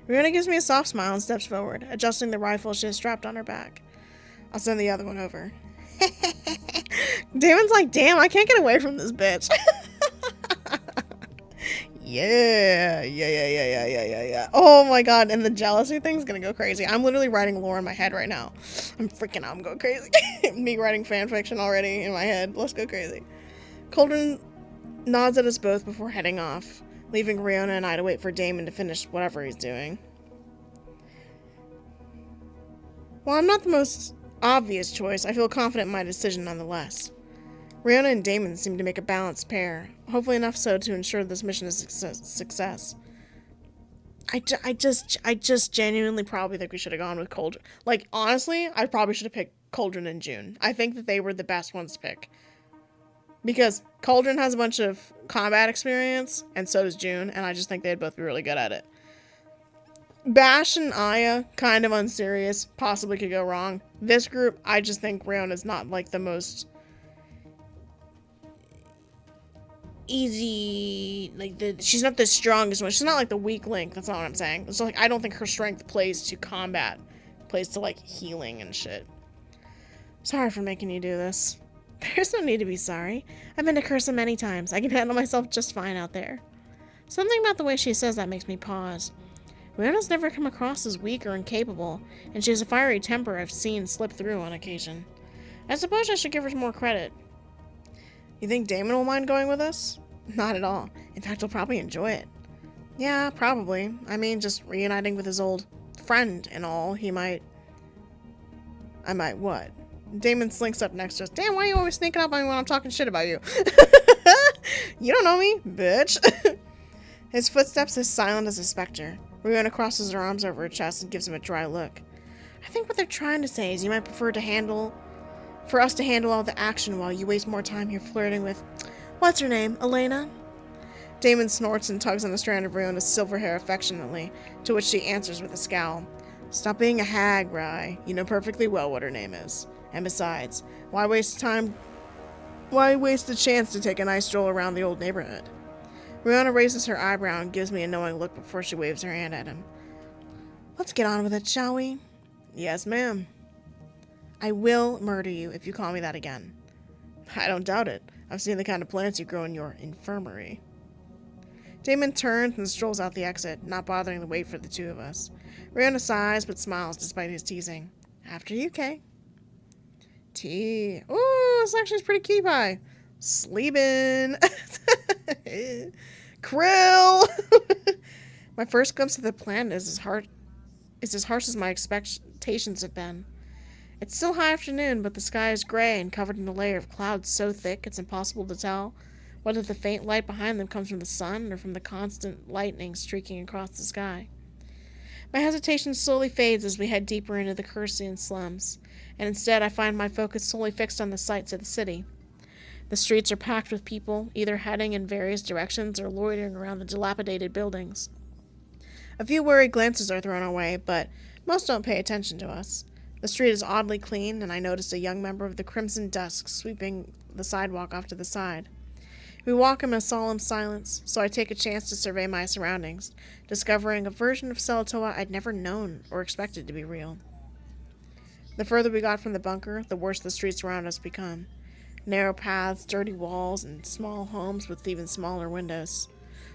Riona gives me a soft smile and steps forward, adjusting the rifle she has strapped on her back. I'll send the other one over. Damon's like, damn, I can't get away from this bitch. Yeah. Oh my god, and the jealousy thing's gonna go crazy. I'm literally writing lore in my head right now. I'm going crazy. Me writing fanfiction already in my head. Let's go crazy. Cauldron nods at us both before heading off, leaving Riona and I to wait for Damon to finish whatever he's doing. While I'm not the most obvious choice, I feel confident in my decision nonetheless. Riona and Damon seem to make a balanced pair, hopefully enough so to ensure this mission is a success. I just genuinely probably think we should have gone with Cauldron. Like, honestly, I probably should have picked Cauldron and June. I think that they were the best ones to pick. Because Cauldron has a bunch of combat experience, and so does June, and I just think they'd both be really good at it. Bash and Aya, kind of unserious, possibly could go wrong. This group, I just think Riona's not, like, the most easy, like, she's not the strongest one. She's not, like, the weak link, that's not what I'm saying. It's like, I don't think her strength plays to combat. It plays to, like, healing and shit. Sorry for making you do this. There's no need to be sorry. I've been to Cursa many times. I can handle myself just fine out there. Something about the way she says that makes me pause. Riona's never come across as weak or incapable, and she has a fiery temper I've seen slip through on occasion. I suppose I should give her more credit. You think Damon will mind going with us? Not at all. In fact, he'll probably enjoy it. Yeah, probably. I mean, just reuniting with his old friend and all, I might what? Damon slinks up next to us. Damn, why are you always sneaking up on me when I'm talking shit about you? You don't know me, bitch. His footsteps as silent as a specter. Riona crosses her arms over her chest and gives him a dry look. I think what they're trying to say is you might prefer for us to handle all the action while you waste more time here flirting with, what's her name, Elena? Damon snorts and tugs on a strand of Riona's silver hair affectionately, to which she answers with a scowl. Stop being a hag, Rye. You know perfectly well what her name is. And besides, why waste the chance to take a nice stroll around the old neighborhood? Riona raises her eyebrow and gives me a knowing look before she waves her hand at him. Let's get on with it, shall we? Yes, ma'am. I will murder you if you call me that again. I don't doubt it. I've seen the kind of plants you grow in your infirmary. Damon turns and strolls out the exit, not bothering to wait for the two of us. Riona sighs but smiles despite his teasing. After you, Kay. Tea. Ooh, this actually is pretty key pie. Sleeping. Krill. My first glimpse of the planet is as harsh as my expectations have been. It's still high afternoon, but the sky is gray and covered in a layer of clouds so thick it's impossible to tell whether the faint light behind them comes from the sun or from the constant lightning streaking across the sky. My hesitation slowly fades as we head deeper into the Cursian slums, and instead I find my focus solely fixed on the sights of the city. The streets are packed with people, either heading in various directions or loitering around the dilapidated buildings. A few worried glances are thrown our way, but most don't pay attention to us. The street is oddly clean, and I notice a young member of the Crimson Dusk sweeping the sidewalk off to the side. We walk in a solemn silence, so I take a chance to survey my surroundings, discovering a version of Selatoa I'd never known or expected to be real. The further we got from the bunker, the worse the streets around us become. Narrow paths, dirty walls, and small homes with even smaller windows.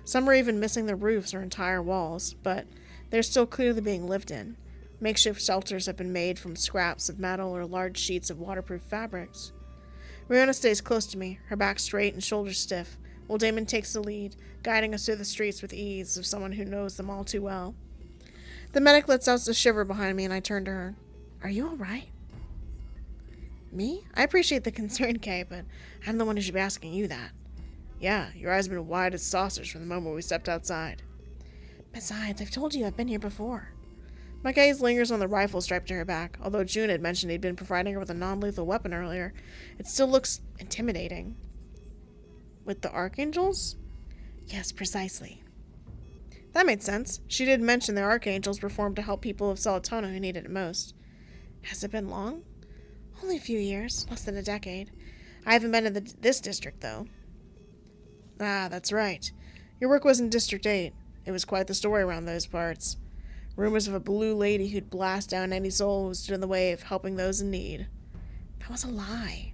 Some are even missing their roofs or entire walls, but they're still clearly being lived in. Makeshift shelters have been made from scraps of metal or large sheets of waterproof fabrics. Riona stays close to me, her back straight and shoulders stiff, while Damon takes the lead, guiding us through the streets with ease of someone who knows them all too well. The medic lets out a shiver behind me, and I turn to her. Are you all right? Me? I appreciate the concern, Kay, but I'm the one who should be asking you that. Yeah, your eyes have been wide as saucers from the moment we stepped outside. Besides, I've told you I've been here before. My gaze lingers on the rifle strapped to her back. Although June had mentioned he'd been providing her with a non-lethal weapon earlier, it still looks intimidating. With the Archangels? Yes, precisely. That made sense. She did mention the Archangels were formed to help people of Salatona who needed it most. Has it been long? Only a few years, less than a decade. I haven't been in this district, though. Ah, that's right. Your work was in District 8. It was quite the story around those parts. Rumors of a blue lady who'd blast down any soul who stood in the way of helping those in need. That was a lie.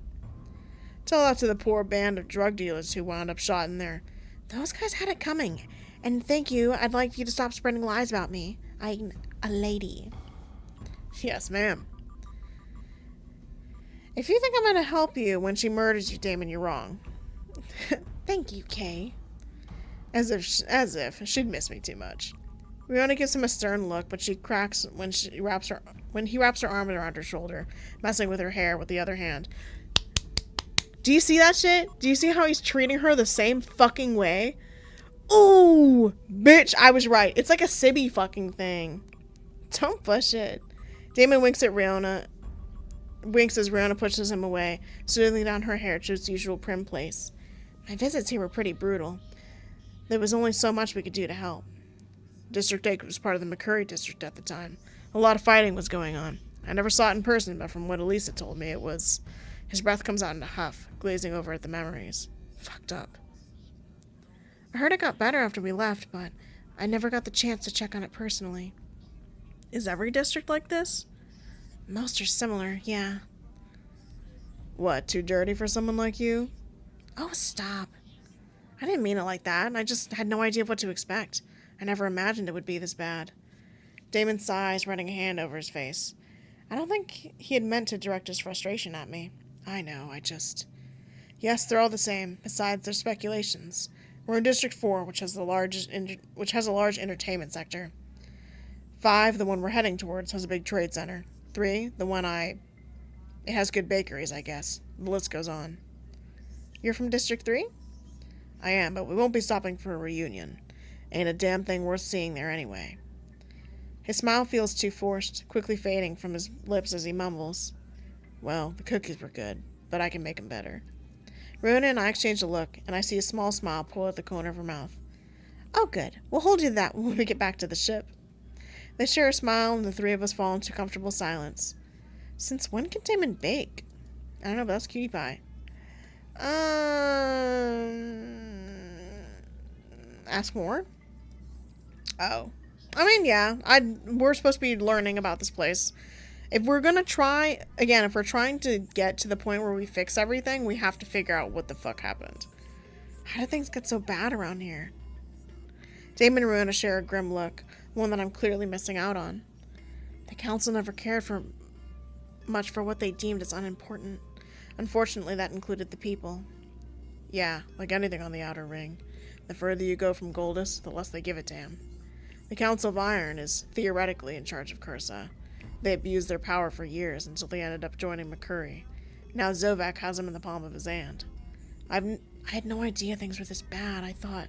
Tell that to the poor band of drug dealers who wound up shot in there. Those guys had it coming. And thank you, I'd like you to stop spreading lies about me. I'm a lady. Yes, ma'am. If you think I'm going to help you when she murders you, Damon, you're wrong. Thank you, Kay. As if she'd miss me too much. Riona gives him a stern look, but she cracks when he wraps her arm around her shoulder, messing with her hair with the other hand. Do you see that shit? Do you see how he's treating her the same fucking way? Ooh, bitch, I was right. It's like a Sibby fucking thing. Don't push it. Damon winks as Riona pushes him away, smoothing down her hair to its usual prim place. My visits here were pretty brutal. There was only so much we could do to help. District 8 was part of the McCurry district at the time. A lot of fighting was going on. I never saw it in person, but from what Elisa told me, it was... His breath comes out in a huff, glazing over at the memories. Fucked up. I heard it got better after we left, but I never got the chance to check on it personally. Is every district like this? Most are similar, yeah. What, too dirty for someone like you? Oh, stop. I didn't mean it like that. I just had no idea what to expect. I never imagined it would be this bad. Damon sighs, running a hand over his face. I don't think he had meant to direct his frustration at me. I know, Yes, they're all the same, besides their speculations. We're in District 4, which has a large entertainment sector. 5, the one we're heading towards, has a big trade center. 3, it has good bakeries, I guess. The list goes on. You're from District 3? I am, but we won't be stopping for a reunion. Ain't a damn thing worth seeing there anyway. His smile feels too forced, quickly fading from his lips as he mumbles. Well, the cookies were good, but I can make them better. Riona and I exchange a look, and I see a small smile pull at the corner of her mouth. Oh, good. We'll hold you to that when we get back to the ship. They share a smile, and the three of us fall into comfortable silence. Since when can Damon bake? I don't know, but that's cutie pie. Ask more? Oh. I mean, yeah. We're supposed to be learning about this place. If we're trying to get to the point where we fix everything, we have to figure out what the fuck happened. How did things get so bad around here? Damon and Riona share a grim look, one that I'm clearly missing out on. The council never cared much for what they deemed as unimportant. Unfortunately, that included the people. Yeah, like anything on the Outer Ring. The further you go from Goldus, the less they give a damn. The Council of Iron is theoretically in charge of Cursa. They abused their power for years until they ended up joining McCurry. Now Zovak has them in the palm of his hand. I had no idea things were this bad. I thought...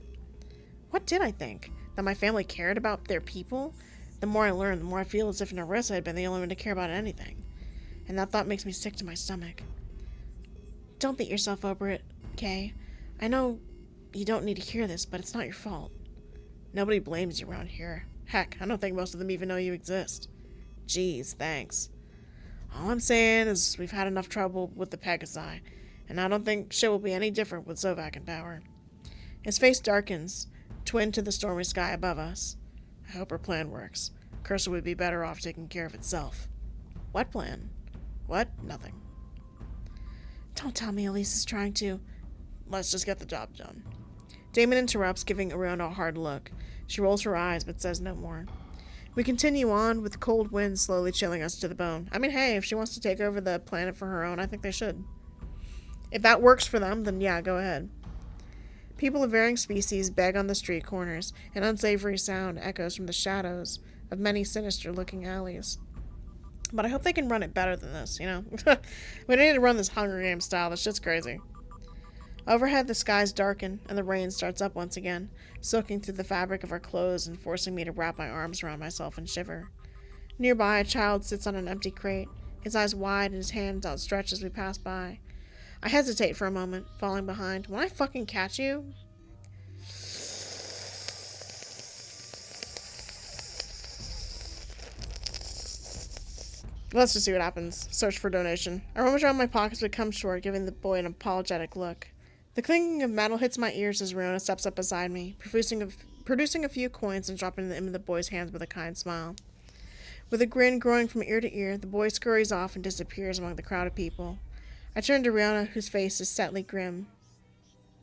What did I think? That my family cared about their people? The more I learn, the more I feel as if Narissa had been the only one to care about anything. And that thought makes me sick to my stomach. Don't beat yourself over it, Kay. I know you don't need to hear this, but it's not your fault. Nobody blames you around here. Heck, I don't think most of them even know you exist. Geez, thanks. All I'm saying is we've had enough trouble with the Pegasi, and I don't think shit will be any different with Zovak in power. His face darkens, twinned to the stormy sky above us. I hope our plan works. Cursa would be better off taking care of itself. What plan? What? Nothing. Don't tell me Elise is trying to... Let's just get the job done. Damon interrupts, giving Riona a hard look. She rolls her eyes, but says no more. We continue on, with the cold wind slowly chilling us to the bone. I mean, hey, if she wants to take over the planet for her own, I think they should. If that works for them, then yeah, go ahead. People of varying species beg on the street corners. An unsavory sound echoes from the shadows of many sinister-looking alleys. But I hope they can run it better than this, you know? We don't need to run this Hunger Games style. This shit's crazy. Overhead, the skies darken, and the rain starts up once again, soaking through the fabric of our clothes and forcing me to wrap my arms around myself and shiver. Nearby, a child sits on an empty crate, his eyes wide and his hands outstretched as we pass by. I hesitate for a moment, falling behind. When I fucking catch you... Let's just see what happens. Search for donation. I rummage around my pockets but come short, giving the boy an apologetic look. The clinking of metal hits my ears as Riona steps up beside me, producing a few coins and dropping them in the boy's hands with a kind smile. With a grin growing from ear to ear, the boy scurries off and disappears among the crowd of people. I turn to Riona, whose face is setly grim.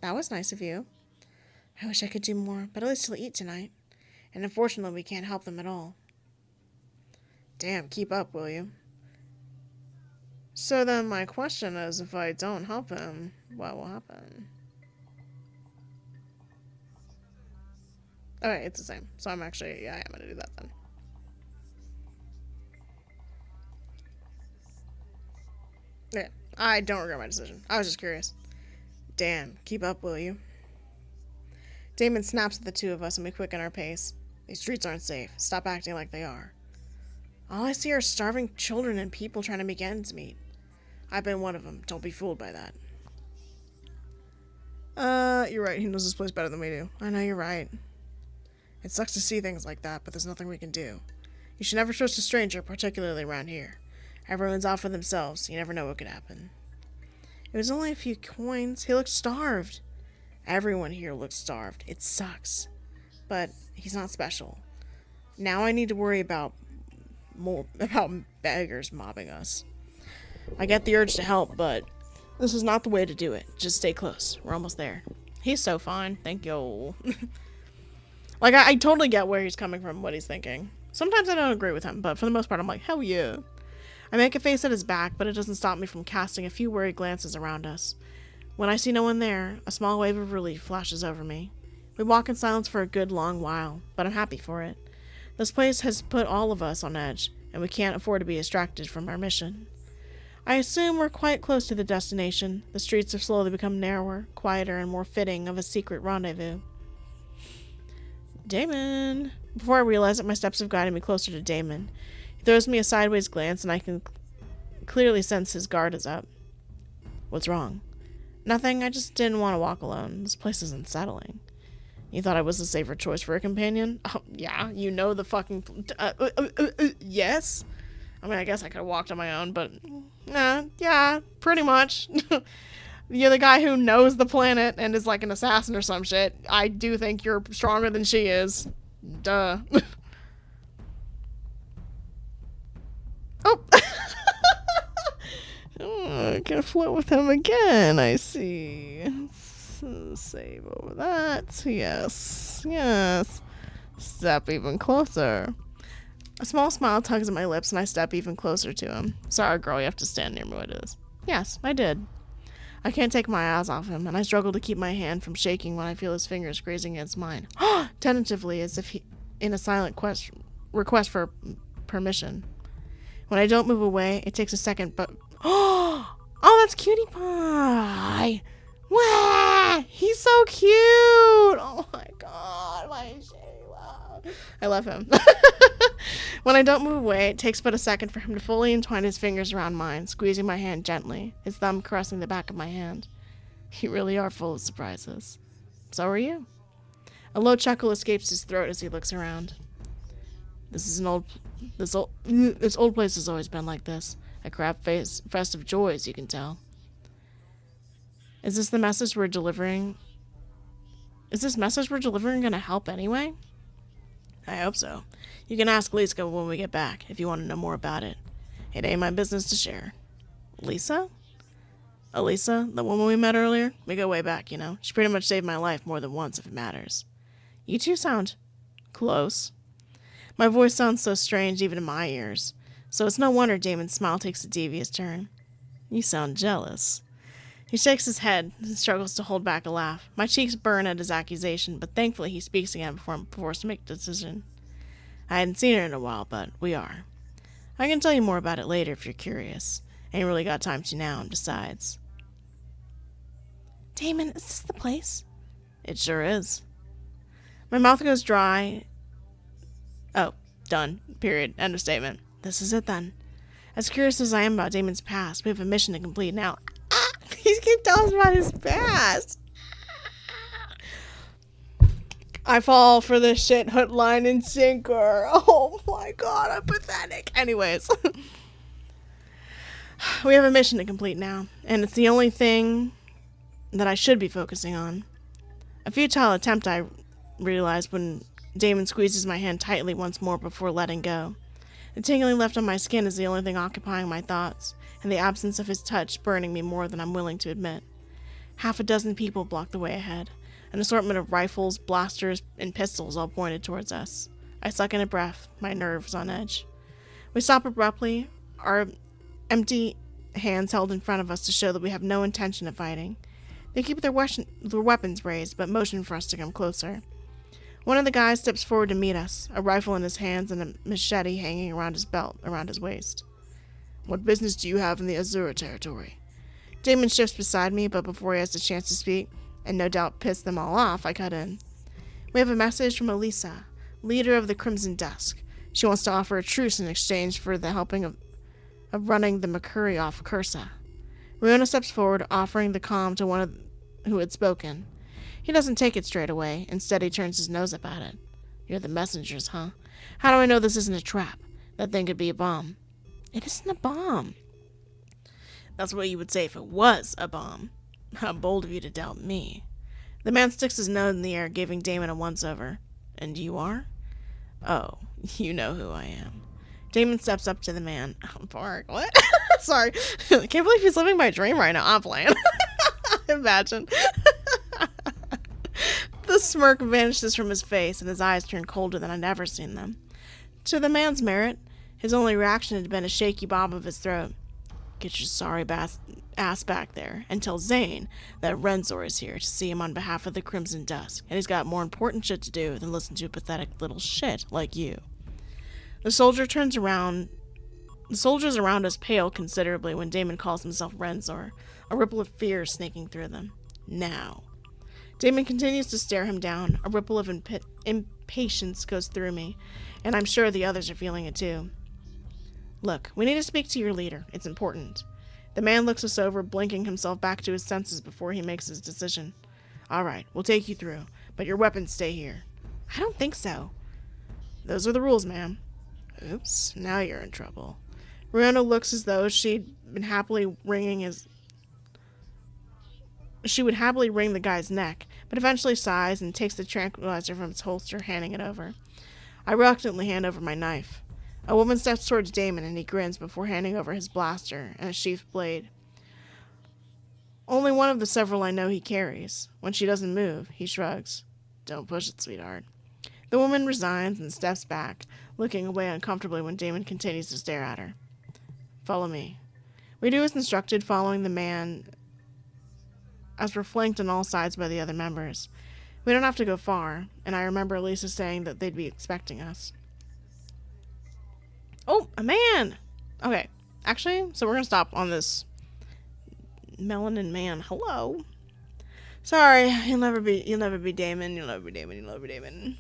That was nice of you. I wish I could do more, but at least he'll eat tonight. And unfortunately, we can't help them at all. Damn, keep up, will you? So then my question is, if I don't help him, what will happen? Okay, it's the same. So I'm actually, yeah, I'm gonna do that then. Yeah, I don't regret my decision. I was just curious. Damn, keep up, will you? Damon snaps at the two of us and we quicken our pace. These streets aren't safe. Stop acting like they are. All I see are starving children and people trying to make ends meet. I've been one of them. Don't be fooled by that. You're right. He knows this place better than we do. I know you're right. It sucks to see things like that, but there's nothing we can do. You should never trust a stranger, particularly around here. Everyone's out for themselves. You never know what could happen. It was only a few coins. He looked starved. Everyone here looks starved. It sucks. But he's not special. Now I need to worry about beggars mobbing us. I get the urge to help, but this is not the way to do it. Just stay close. We're almost there. He's so fine. Thank you. Like, I totally get where he's coming from, what he's thinking. Sometimes I don't agree with him, but for the most part, I'm like, hell yeah. I make a face at his back, but it doesn't stop me from casting a few worried glances around us. When I see no one there, a small wave of relief flashes over me. We walk in silence for a good long while, but I'm happy for it. This place has put all of us on edge, and we can't afford to be distracted from our mission. I assume we're quite close to the destination. The streets have slowly become narrower, quieter, and more fitting of a secret rendezvous. Damon! Before I realize it, my steps have guided me closer to Damon. He throws me a sideways glance, and I can clearly sense his guard is up. What's wrong? Nothing, I just didn't want to walk alone. This place is unsettling. You thought I was a safer choice for a companion? Oh, yeah, you know the fucking... yes? I mean, I guess I could have walked on my own, but... yeah, pretty much. You're the guy who knows the planet and is like an assassin or some shit. I do think you're stronger than she is. Duh. Oh! Oh, I can flirt with him again, I see. Save over that. Yes. Yes. Step even closer. A small smile tugs at my lips and I step even closer to him. Sorry, girl, you have to stand near me when it is. Yes, I did. I can't take my eyes off him, and I struggle to keep my hand from shaking when I feel his fingers grazing against mine. Tentatively, as if he in a silent request for permission. When I don't move away, it takes a second, but... Oh, that's Cutie Pie! Wow! He's so cute! Oh my god, my Shayla. I love him. When I don't move away, it takes but a second for him to fully entwine his fingers around mine, squeezing my hand gently, his thumb caressing the back of my hand. You really are full of surprises. So are you. A low chuckle escapes his throat as he looks around. This old place has always been like this. A fest of joys, you can tell. Is this message we're delivering gonna help anyway? I hope so. You can ask Lisa when we get back, if you want to know more about it. It ain't my business to share. Lisa? Elisa, the woman we met earlier? We go way back, you know. She pretty much saved my life more than once, if it matters. You two sound close. My voice sounds so strange even in my ears. So it's no wonder Damon's smile takes a devious turn. You sound jealous. He shakes his head and struggles to hold back a laugh. My cheeks burn at his accusation, but thankfully he speaks again before I'm forced to make a decision. I hadn't seen her in a while, but we are. I can tell you more about it later if you're curious. Ain't really got time to now, and besides. Damon, is this the place? It sure is. My mouth goes dry. Oh, done. Period. End of statement. This is it then. As curious as I am about Damon's past, we have a mission to complete now. He's gonna tell us about his past. I fall for this shit hook, line, and sinker. Oh my god, I'm pathetic. Anyways. We have a mission to complete now, and it's the only thing that I should be focusing on. A futile attempt, I realized when Damon squeezes my hand tightly once more before letting go. The tingling left on my skin is the only thing occupying my thoughts, and the absence of his touch burning me more than I'm willing to admit. Half a dozen people blocked the way ahead, an assortment of rifles, blasters, and pistols all pointed towards us. I suck in a breath, my nerves on edge. We stop abruptly, our empty hands held in front of us to show that we have no intention of fighting. They keep their weapons raised, but motion for us to come closer. One of the guys steps forward to meet us, a rifle in his hands and a machete hanging around his belt, around his waist. What business do you have in the Azura territory? Damon shifts beside me, but before he has the chance to speak, and no doubt piss them all off, I cut in. We have a message from Elisa, leader of the Crimson Dusk. She wants to offer a truce in exchange for the helping of running the McCurry off Cursa. Riona steps forward, offering the comm to one of who had spoken. He doesn't take it straight away. Instead, he turns his nose up at it. You're the messengers, huh? How do I know this isn't a trap? That thing could be a bomb. It isn't a bomb. That's what you would say if it was a bomb. How bold of you to doubt me. The man sticks his nose in the air, giving Damon a once-over. And you are? Oh, you know who I am. Damon steps up to the man. Oh, Bark, what? Sorry. I can't believe he's living my dream right now. I'm playing. Imagine. The smirk vanishes from his face, and his eyes turn colder than I'd ever seen them. To the man's merit, his only reaction had been a shaky bob of his throat. Get your sorry ass back there, and tell Zane that Renzor is here to see him on behalf of the Crimson Dusk, and he's got more important shit to do than listen to a pathetic little shit like you. The soldiers around us pale considerably when Damon calls himself Renzor, a ripple of fear snaking through them. Now. Damon continues to stare him down. A ripple of impatience goes through me, and I'm sure the others are feeling it too. Look, we need to speak to your leader. It's important. The man looks us over, blinking himself back to his senses before he makes his decision. All right, we'll take you through, but your weapons stay here. I don't think so. Those are the rules, ma'am. Oops, now you're in trouble. Riona looks as though she would happily ring the guy's neck, but eventually sighs and takes the tranquilizer from its holster, handing it over. I reluctantly hand over my knife. A woman steps towards Damon, and he grins before handing over his blaster and a sheathed blade. Only one of the several I know he carries. When she doesn't move, he shrugs. Don't push it, sweetheart. The woman resigns and steps back, looking away uncomfortably when Damon continues to stare at her. Follow me. We do as instructed, following the man as we're flanked on all sides by the other members. We don't have to go far, and I remember Elisa saying that they'd be expecting us. Oh, a man! Okay, actually, so we're gonna stop on this melanin man. Hello. Sorry, you'll never be Damon. You'll never be Damon.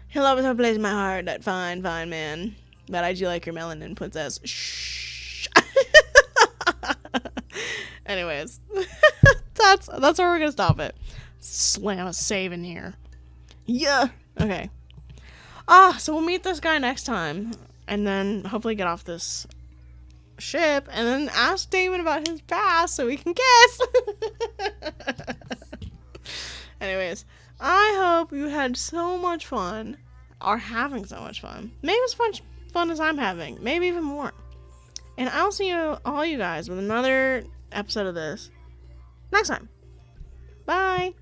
He'll always have a place in my heart, that fine man. But I do like your melanin, princess. Shh. Anyways, that's where we're gonna stop it. Slam a save in here. Yeah. Okay. So we'll meet this guy next time, and then hopefully get off this ship, and then ask Damon about his past so we can kiss. Anyways, I hope you had so much fun, or having so much fun. Maybe as much fun as I'm having, maybe even more. And I'll see all you guys with another episode of this next time. Bye.